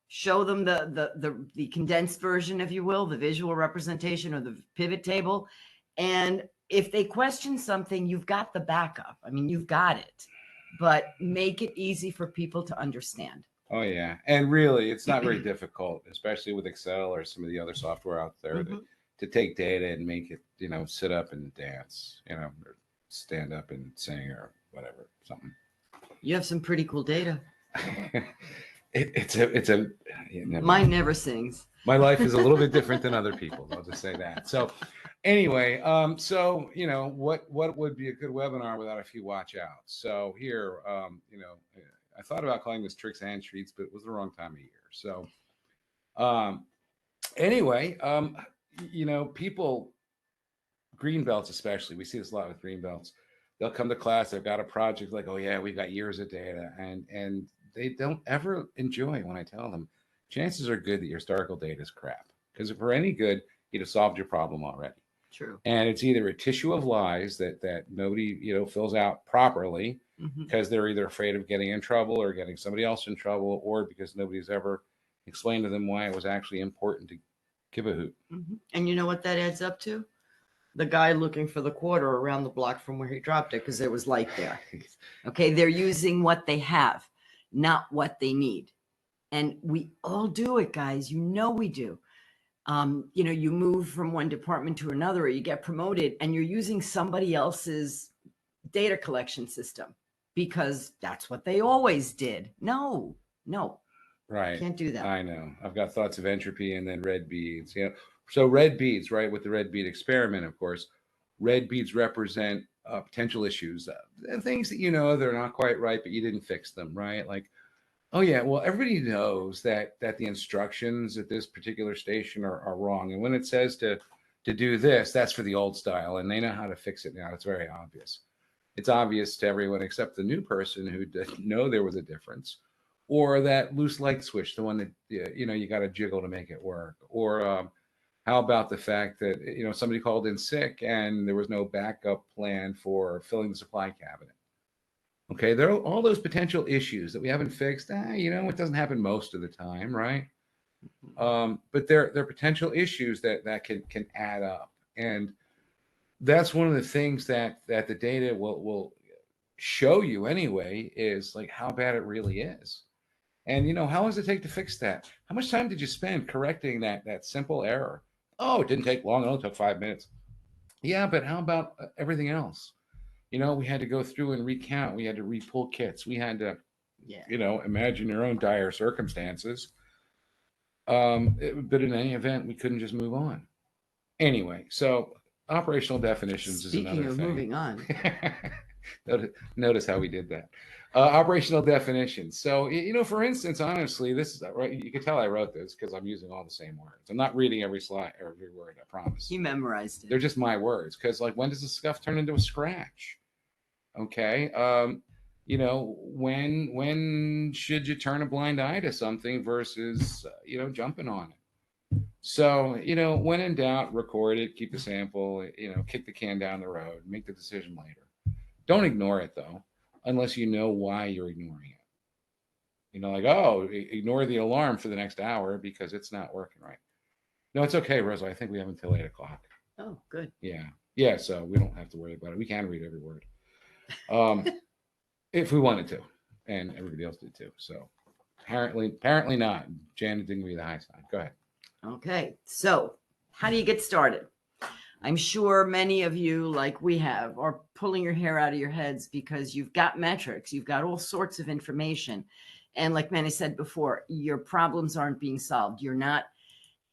Show them the condensed version, if you will, the visual representation or the pivot table. And if they question something, you've got the backup. I mean, you've got it, but make it easy for people to understand. Oh yeah, and really, it's not very difficult, especially with Excel or some of the other software out there, to take data and make it, sit up and dance, or stand up and sing or whatever, something. You have some pretty cool data. Mine never sings. My life is a little bit different than other people. I'll just say that. So anyway, what would be a good webinar without a few watch outs? So here, I thought about calling this tricks and treats, but it was the wrong time of year. So anyway, people, green belts especially, we see this a lot with green belts. They'll come to class, they've got a project like, oh yeah, we've got years of data, and they don't ever enjoy when I tell them, chances are good that your historical data is crap. Because if we're any good, you'd have solved your problem already. True. And it's either a tissue of lies that nobody, fills out properly because they're either afraid of getting in trouble or getting somebody else in trouble, or because nobody's ever explained to them why it was actually important to give a hoot. And you know what that adds up to? The guy looking for the quarter around the block from where he dropped it because there was light there. Okay, they're using what they have, not what they need. And we all do it, guys. We do. You move from one department to another, or you get promoted and you're using somebody else's data collection system because that's what they always did. No. Right. Can't do that. I know. I've got thoughts of entropy and then red beads. So red beads, right? With the red bead experiment, of course, red beads represent potential issues, things that they're not quite right, but you didn't fix them, right? Like, oh yeah, well, everybody knows that the instructions at this particular station are wrong, and when it says to do this, that's for the old style, and they know how to fix it now. It's very obvious. It's obvious to everyone except the new person who didn't know there was a difference, or that loose light switch, the one that you got to jiggle to make it work, or how about the fact that somebody called in sick and there was no backup plan for filling the supply cabinet? Okay, there are all those potential issues that we haven't fixed. It doesn't happen most of the time, right? But there are potential issues that can add up, and that's one of the things that the data will show you anyway, is like how bad it really is. And how long does it take to fix that? How much time did you spend correcting that simple error? Oh, it didn't take long. It only took 5 minutes. Yeah, but how about everything else? We had to go through and recount. We had to re-pull kits. We had to, imagine your own dire circumstances. But in any event, we couldn't just move on. Anyway, so operational definitions is another thing. Speaking of moving on. Notice how we did that. Operational definitions. So, for instance, honestly, this is right. You can tell I wrote this because I'm using all the same words. I'm not reading every slide or every word, I promise. He memorized it. They're just my words. Because when does the scuff turn into a scratch? Okay. When should you turn a blind eye to something versus, jumping on it? So, when in doubt, record it, keep the sample, kick the can down the road, make the decision later. Don't ignore it though, unless you know why you're ignoring it. Ignore the alarm for the next hour because it's not working right. No, it's okay, Rosa. I think we have until 8 o'clock. Oh, good. Yeah. So we don't have to worry about it. We can read every word. If we wanted to, and everybody else did too. So apparently not. Janet didn't read the high sign. Go ahead. Okay. So how do you get started? I'm sure many of you, like we have, are pulling your hair out of your heads because you've got metrics, you've got all sorts of information. And like Manny said before, your problems aren't being solved. You're not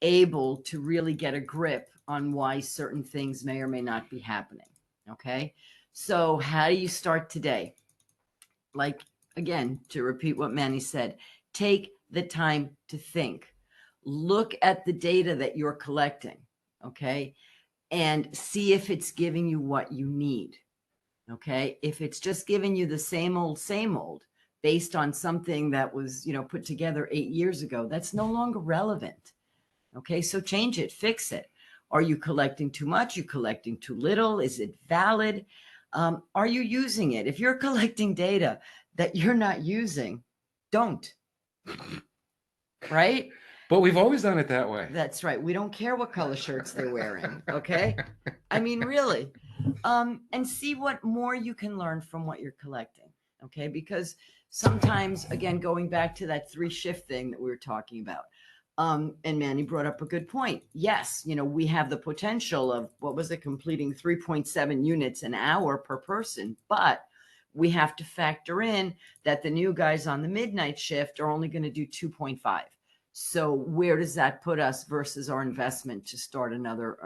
able to really get a grip on why certain things may or may not be happening. Okay. So how do you start today? Like, again, to repeat what Manny said, take the time to think. Look at the data that you're collecting. Okay. And see if it's giving you what you need. Okay. If it's just giving you the same old based on something that was, put together 8 years ago, that's no longer relevant. Okay. So change it, fix it. Are you collecting too much? Are you collecting too little? Is it valid? Are you using it? If you're collecting data that you're not using, don't. right? But we've always done it that way. That's right. We don't care what color shirts they're wearing. Okay. I mean, really. And see what more you can learn from what you're collecting. Okay. Because sometimes, again, going back to that 3-shift thing that we were talking about. And Manny brought up a good point. Yes, we have the potential of what was it, completing 3.7 units an hour per person, but we have to factor in that the new guys on the midnight shift are only going to do 2.5. So where does that put us versus our investment to start another?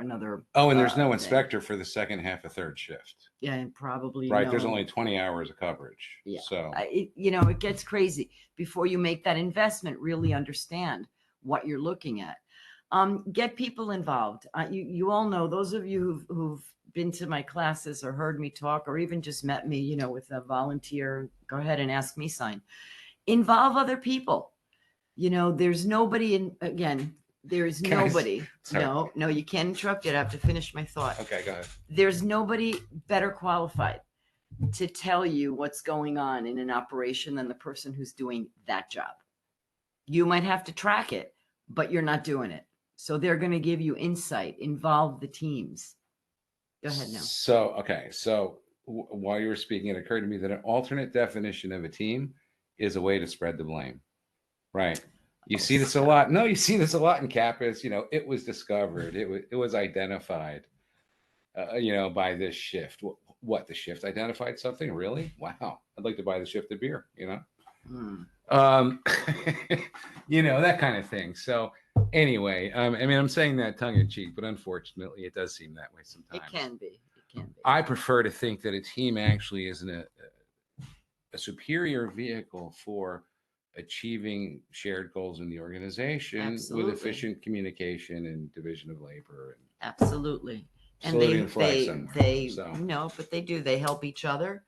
Oh, and there's no thing? inspector for the second half of third shift. Yeah, and probably Right. There's no. only 20 hours of coverage. Yeah. So it gets crazy. Before you make that investment, really understand what you're looking at. Get people involved. You all know, those of you who've been to my classes or heard me talk or even just met me, with a volunteer, go ahead and ask me sign. Involve other people. There's nobody there's nobody. Sorry. No, you can't interrupt it. I have to finish my thought. Okay, go ahead. There's nobody better qualified to tell you what's going on in an operation than the person who's doing that job. You might have to track it, but you're not doing it. So they're going to give you insight, involve the teams. Go ahead now. So while you were speaking, it occurred to me that an alternate definition of a team is a way to spread the blame. Right. You see this a lot. No, you see this a lot in campus. It was discovered. It was identified, by this shift. What, the shift identified something? Really? Wow. I'd like to buy the shifted beer, that kind of thing. So anyway, I'm saying that tongue in cheek, but unfortunately it does seem that way sometimes. It can be. I prefer to think that a team actually is a superior vehicle for achieving shared goals in the organization. Absolutely. With efficient communication and division of labor. Absolutely. And but they do. They help each other,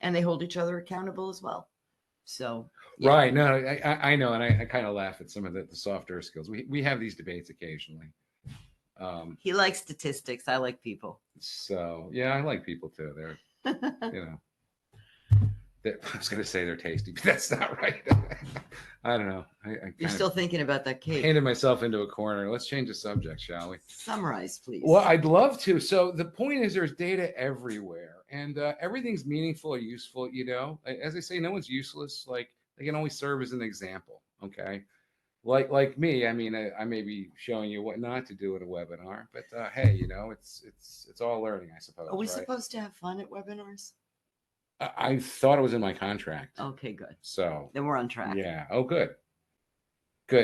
and they hold each other accountable as well. So. Yeah. Right. No, I know, and I kind of laugh at some of the softer skills. We have these debates occasionally. He likes statistics. I like people. So yeah, I like people too. They're, I was going to say they're tasty, but that's not right. I don't know. You're still thinking about that cake. Painted myself into a corner. Let's change the subject, shall we? Summarize, please. Well, I'd love to. So the point is, there's data everywhere, and everything's meaningful or useful. As I say, no one's useless. Like, they can always serve as an example. Okay. Like me, I may be showing you what not to do at a webinar, but hey, it's all learning, I suppose. Are we right? supposed to have fun at webinars? I thought it was in my contract. Okay, good. So then we're on track. Yeah. Oh, good.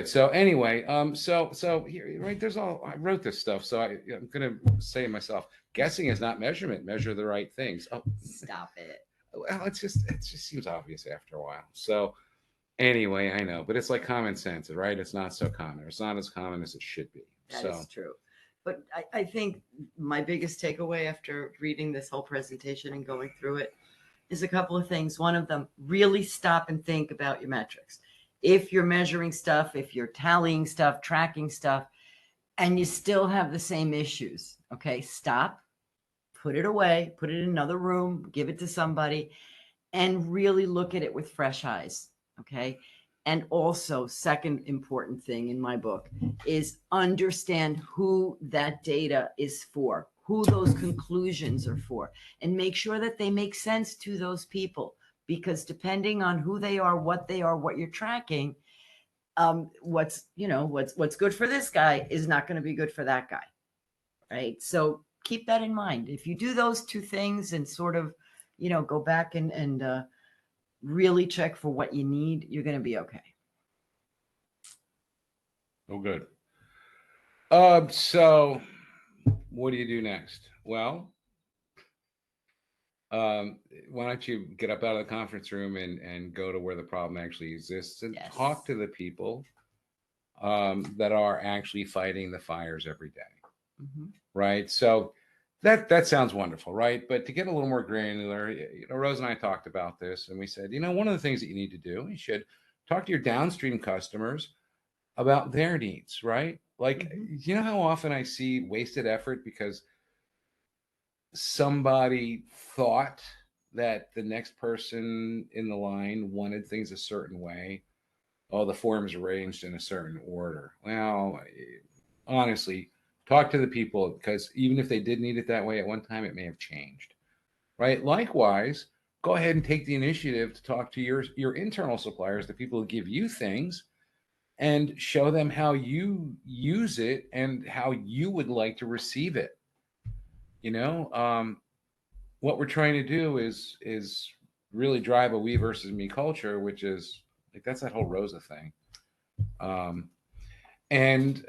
So anyway, so here, right, I wrote this stuff, so I'm going to say to myself, guessing is not measurement. Measure the right things. Oh, stop it. Well, it just seems obvious after a while. So anyway, I know, but it's like common sense, right? It's not so common. It's not as common as it should be. That is true. But I think my biggest takeaway after reading this whole presentation and going through it is a couple of things. One of them, really stop and think about your metrics. If you're measuring stuff, if you're tallying stuff, tracking stuff, and you still have the same issues, okay, stop, put it away, put it in another room, give it to somebody, and really look at it with fresh eyes, okay? And also, second important thing in my book is understand who that data is for, who those conclusions are for, and make sure that they make sense to those people. Because depending on who they are, what you're tracking, what's good for this guy is not going to be good for that guy, right? So keep that in mind. If you do those two things and sort of, go back and really check for what you need, you're going to be okay. Oh, good. So what do you do next? Well, why don't you get up out of the conference room and go to where the problem actually exists and talk to the people that are actually fighting the fires every day. Mm-hmm. Right. So that sounds wonderful, right? But to get a little more granular, Rosa and I talked about this, and we said, one of the things that you need to do, you should talk to your downstream customers about their needs, right? Like, mm-hmm. How often I see wasted effort because somebody thought that the next person in the line wanted things a certain way, all the forms arranged in a certain order. Well, honestly, talk to the people, because even if they did need it that way at one time, it may have changed, right? Likewise, go ahead and take the initiative to talk to your internal suppliers, the people who give you things, and show them how you use it and how you would like to receive it. You know, what we're trying to do is really drive a we versus me culture, which is like, that's that whole Rosa thing. Um, and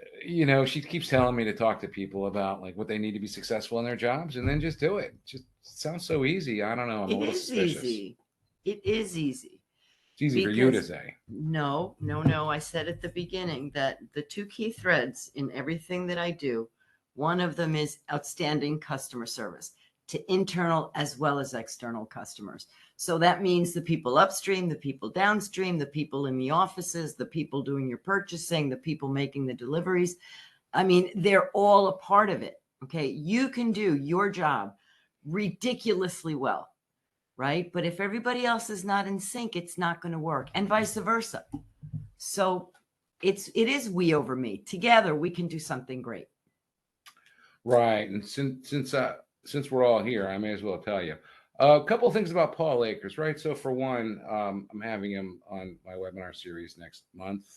she keeps telling me to talk to people about like what they need to be successful in their jobs, and then just do it. Just sounds so easy. I don't know. I'm a It little is suspicious. easy. It is easy. It's easy for you to Because say. no. I said at the beginning that the two key threads in everything that I do, one of them is outstanding customer service to internal as well as external customers. So that means the people upstream, the people downstream, the people in the offices, the people doing your purchasing, the people making the deliveries. I mean, they're all a part of it. Okay. You can do your job ridiculously well, right? But if everybody else is not in sync, it's not going to work, and vice versa. So it is we over me. Together we can do something great. Right. And since we're all here, I may as well tell you a couple of things about Paul Akers, right? So for one, I'm having him on my webinar series next month,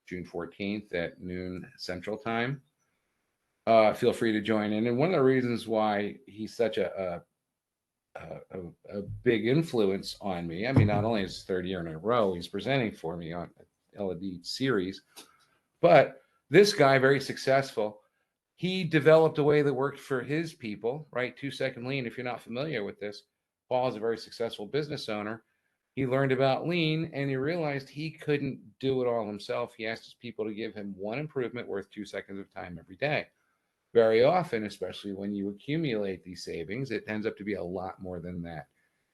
June 14th at noon Central Time. Feel free to join in. And one of the reasons why he's such a big influence on me, I mean, not only is his third year in a row he's presenting for me on LED series, but this guy, very successful, he developed a way that worked for his people, right? 2-second lean. If you're not familiar with this, Paul is a very successful business owner. He learned about lean and he realized he couldn't do it all himself. He asked his people to give him one improvement worth 2 seconds of time every day. Very often, especially when you accumulate these savings, it ends up to be a lot more than that.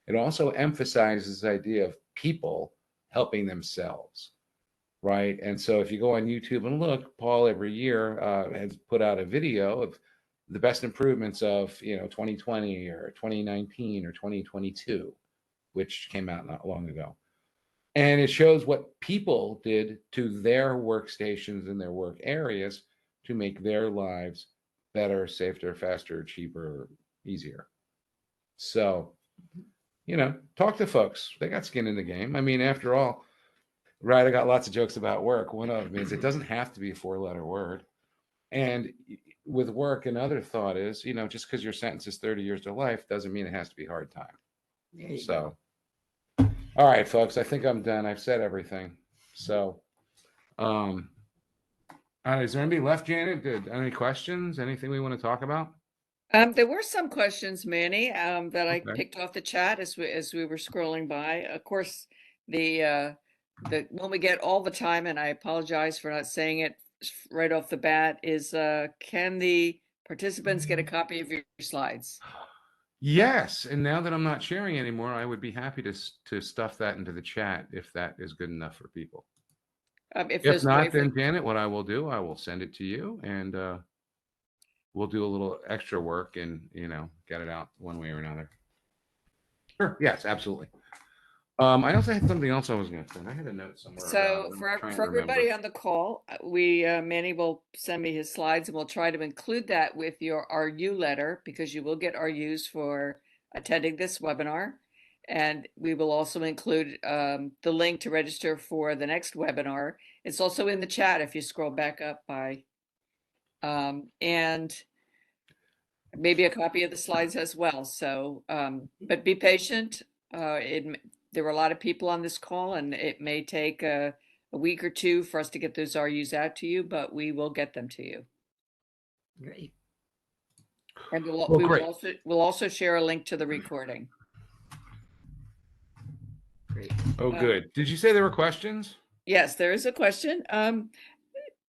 It also emphasizes this idea of people helping themselves, right? And so if you go on YouTube and look, Paul every year has put out a video of the best improvements of 2020 or 2019 or 2022, which came out not long ago. And it shows what people did to their workstations and their work areas to make their lives better, safer, faster, cheaper, easier. So, talk to folks. They got skin in the game. I mean, after all, right, I got lots of jokes about work. One of them is it doesn't have to be a 4-letter word. And with work, another thought is, just because your sentence is 30 years to life doesn't mean it has to be hard time. So, all right, folks, I think I'm done. I've said everything. So, is there anybody left, Janet? Any questions? Anything we want to talk about? There were some questions, Manny, that I Okay. picked off the chat as we were scrolling by. Of course, the one we get all the time, and I apologize for not saying it right off the bat, is can the participants get a copy of your slides? Yes, and now that I'm not sharing anymore, I would be happy to stuff that into the chat if that is good enough for people. If If there's a way not, for then Janet, what I will do, I will send it to you, and we'll do a little extra work and get it out one way or another. Sure. Yes, absolutely. I also had something else I was going to send. I had a note somewhere. So about it. for I'm trying to everybody remember. on the call, Manny will send me his slides, and we'll try to include that with your RU letter, because you will get RUs for attending this webinar. And we will also include the link to register for the next webinar. It's also in the chat if you scroll back up by, and maybe a copy of the slides as well. So, but be patient. There were a lot of people on this call, and it may take a week or two for us to get those RUs out to you, but we will get them to you. Great. And Great. we'll also share a link to the recording. Great. Oh, good. Did you say there were questions? Yes, there is a question.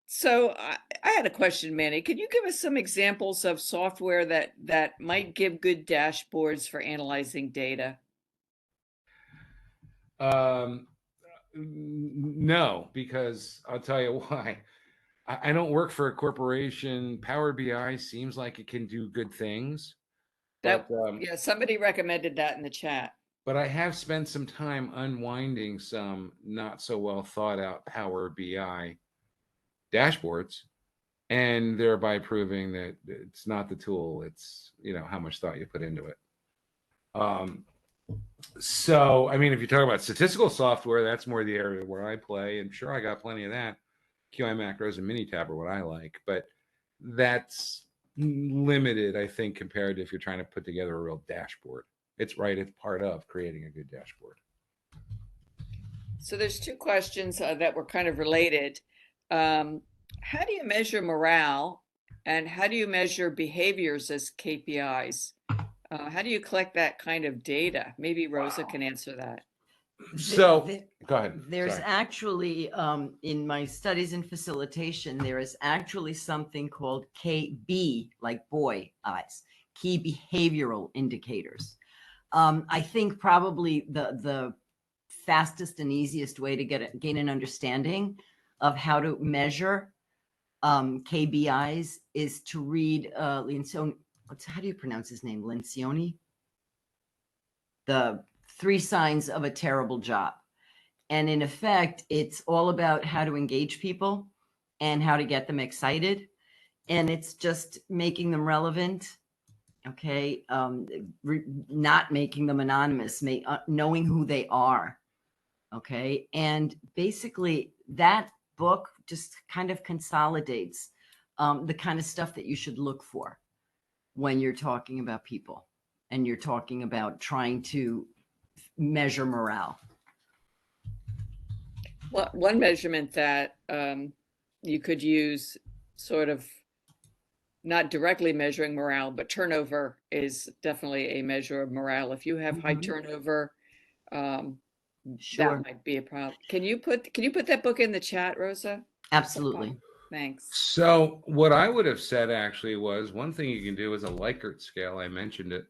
So I had a question, Manny. Could you give us some examples of software that might give good dashboards for analyzing data? No, because I'll tell you why. I don't work for a corporation. Power BI seems like it can do good things. That But, yeah, somebody recommended that in the chat. but I have spent some time unwinding some not so well thought out Power BI dashboards, and thereby proving that it's not the tool, it's, how much thought you put into it. So, I mean, if you talk about statistical software, that's more the area where I play, and sure, I got plenty of that. QI macros and Minitab are what I like, but that's limited, I think, compared to if you're trying to put together a real dashboard. It's part of creating a good dashboard. So there's two questions that were kind of related. How do you measure morale, and how do you measure behaviors as KPIs? How do you collect that kind of data? Maybe Rosa can answer that. So go ahead. There's Sorry. actually, in my studies in facilitation, there is actually something called KB, like boy eyes, key behavioral indicators. I think probably the fastest and easiest way to gain an understanding of how to measure KBIs is to read Lencioni. How do you pronounce his name? Lencioni? The 3 Signs of a Terrible Job. And in effect, it's all about how to engage people and how to get them excited. And it's just making them relevant. Okay. Not making them anonymous, knowing who they are. Okay. And basically that book just kind of consolidates the kind of stuff that you should look for when you're talking about people and you're talking about trying to measure morale. Well, one measurement that you could use, sort of not directly measuring morale, but turnover is definitely a measure of morale. If you have high turnover, Sure. that might be a problem. Can you put that book in the chat, Rosa? Absolutely. Thanks. So what I would have said actually was, one thing you can do is a Likert scale. I mentioned it.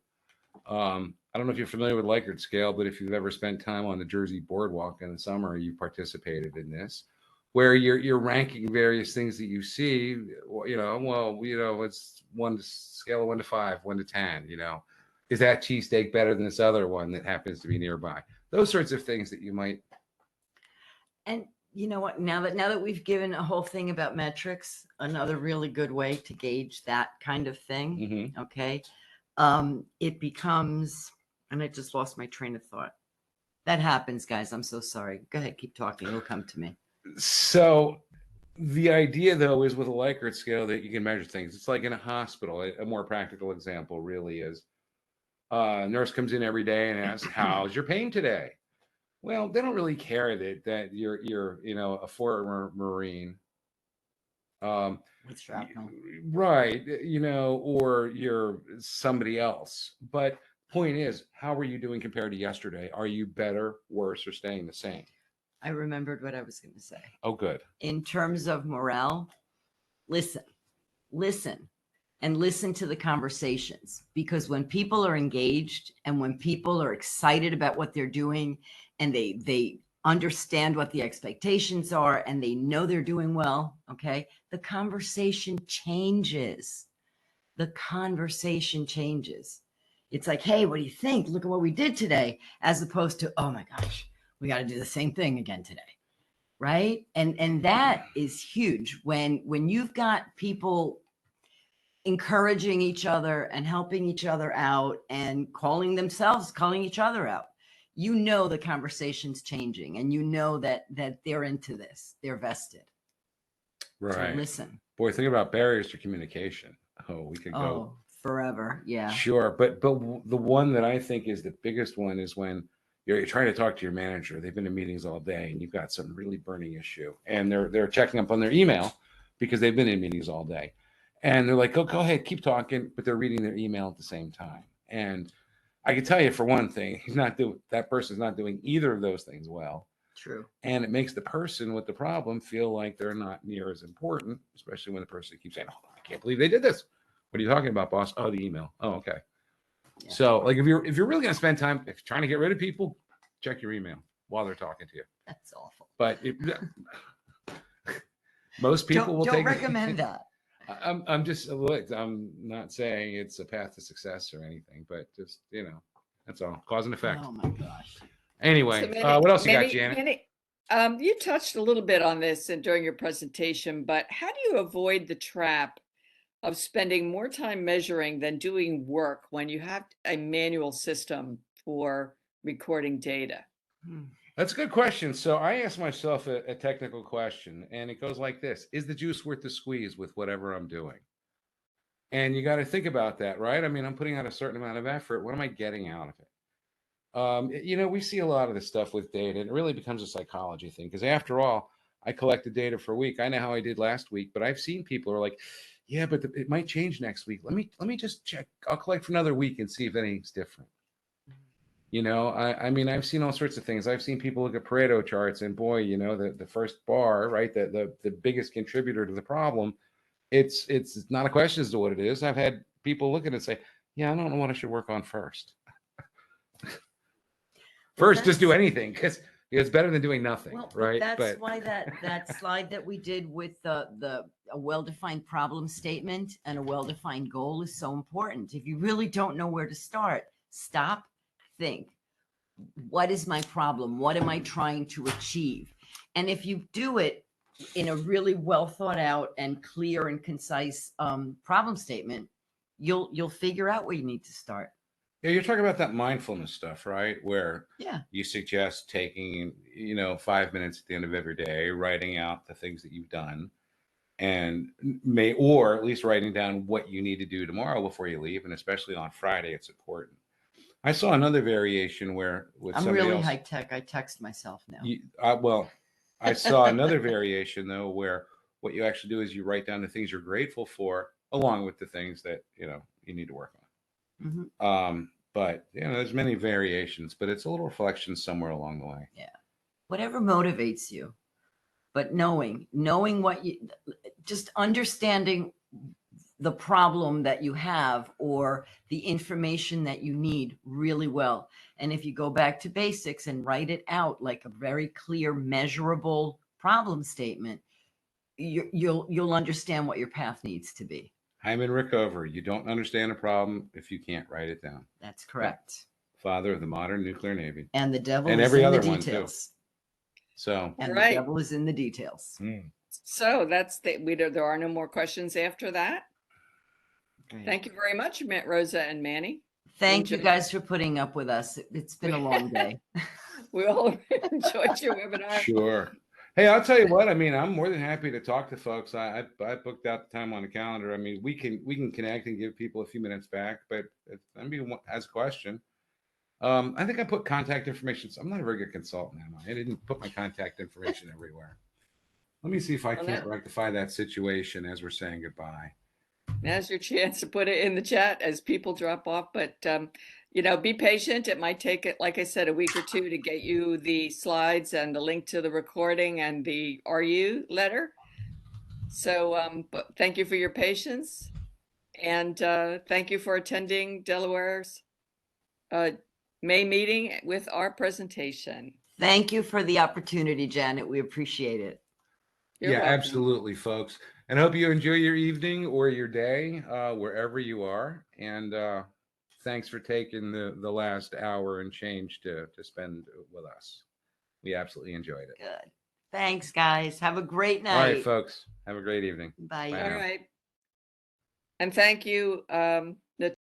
I don't know if you're familiar with Likert scale, but if you've ever spent time on the Jersey Boardwalk in the summer, you participated in this, where you're ranking various things that you see. It's scale of 1 to 5, 1 to 10. Is that cheesesteak better than this other one that happens to be nearby? Those sorts of things that you might. And you know what? Now that we've given a whole thing about metrics, another really good way to gauge that kind of thing. Okay. It becomes, and I just lost my train of thought. That happens, guys. I'm so sorry. Go ahead, keep talking. It'll come to me. So the idea, though, is with a Likert scale that you can measure things. It's like in a hospital. A more practical example really is a nurse comes in every day and asks, "How's your pain today?" Well, they don't really care that you're a former Marine. With shrapnel. Right, or you're somebody else. But point is, how are you doing compared to yesterday? Are you better, worse, or staying the same? I remembered what I was going to say. Oh, good. In terms of morale, listen, and listen to the conversations, because when people are engaged and when people are excited about what they're doing and they understand what the expectations are and they know they're doing well, okay, the conversation changes. It's like, hey, what do you think? Look at what we did today, as opposed to, oh my gosh, we got to do the same thing again today. Right. And that is huge when you've got people encouraging each other and helping each other out and calling each other out. The conversation's changing, and that they're into this, they're vested. Right. So listen. Boy, think about barriers to communication. Oh, we could go forever. Yeah. Sure. But the one that I think is the biggest one is when you're trying to talk to your manager. They've been in meetings all day and you've got some really burning issue, and they're checking up on their email because they've been in meetings all day. And they're like, go ahead, keep talking, but they're reading their email at the same time. And I can tell you, for one thing, that person's not doing either of those things well. True. And it makes the person with the problem feel like they're not near as important, especially when the person keeps saying, "Oh, I can't believe they did this. What are you talking about, boss?" "Oh, the email." "Oh, okay." Yeah. So, like, if you're really going to spend time trying to get rid of people, check your email while they're talking to you. That's awful. But most people will don't recommend that. I'm just, look, I'm not saying it's a path to success or anything, but just, That's all. Cause and effect. Oh my gosh. Anyway, So Manny, what else you got, Manny, Janet? Manny, you touched a little bit on this and during your presentation, but how do you avoid the trap of spending more time measuring than doing work when you have a manual system for recording data? That's a good question. So I asked myself a technical question, and it goes like this: is the juice worth the squeeze with whatever I'm doing? And you got to think about that, right? I mean, I'm putting out a certain amount of effort. What am I getting out of it? You know, we see a lot of this stuff with data, and it really becomes a psychology thing. Because after all, I collected data for a week. I know how I did last week, but I've seen people who are like, "Yeah, but it might change next week. Let me just check. I'll collect for another week and see if anything's different." You know, I mean, I've seen all sorts of things. I've seen people look at Pareto charts, and boy, you know, the first bar, right, the biggest contributor to the problem, it's not a question as to what it is. I've had people look at it and say, "Yeah, I don't know what I should work on first." First, just do anything because it's better than doing nothing, Well, right? that's why that slide that we did with a well-defined problem statement and a well-defined goal is so important. If you really don't know where to start, stop, think. What is my problem? What am I trying to achieve? And if you do it in a really well thought out and clear and concise problem statement, you'll figure out where you need to start. Yeah, you're talking about that mindfulness stuff, right? Where Yeah. you suggest taking, you know, 5 minutes at the end of every day, writing out the things that you've done, and or at least writing down what you need to do tomorrow before you leave, and especially on Friday, it's important. I saw another variation where with I'm somebody really else. high tech. I text myself now. Well, I saw another variation though, where what you actually do is you write down the things you're grateful for, along with the things that you need to work on. Mhm. But there's many variations, but it's a little reflection somewhere along the way. Yeah. Whatever motivates you, but knowing what you, just understanding the problem that you have or the information that you need really well. And if you go back to basics and write it out like a very clear, measurable problem statement, you'll understand what your path needs to be. Hyman Rickover, you don't understand a problem if you can't write it down. That's correct. Father of the modern nuclear navy. And the devil And is every in other the one, too. details. So And Right. the devil is in the details. So that's there are no more questions after that. Great. Thank you very much, Rosa and Manny. Thank you Enjoy. guys for putting up with us. It's been a long day. We all enjoyed your webinar. Sure. Hey, I'll tell you what. I mean, I'm more than happy to talk to folks. I booked out the time on the calendar. I mean, we can connect and give people a few minutes back. But if anybody has a question, I think I put contact information. So I'm not a very good consultant, am I? I didn't put my contact information everywhere. Let me see if I can't rectify that situation as we're saying goodbye. Now's your chance to put it in the chat as people drop off. But be patient. It might take it, like I said, a week or two to get you the slides and the link to the recording and the RU letter. So but thank you for your patience. And thank you for attending Delaware's May meeting with our presentation. Thank you for the opportunity, Janet. We appreciate it. You're welcome. Absolutely, folks. And I hope you enjoy your evening or your day, wherever you are. And thanks for taking the last hour and change to spend with us. We absolutely enjoyed it. Good. Thanks, guys. Have a great night. All right, folks. Have a great evening. Bye. Bye All now. right. And thank you,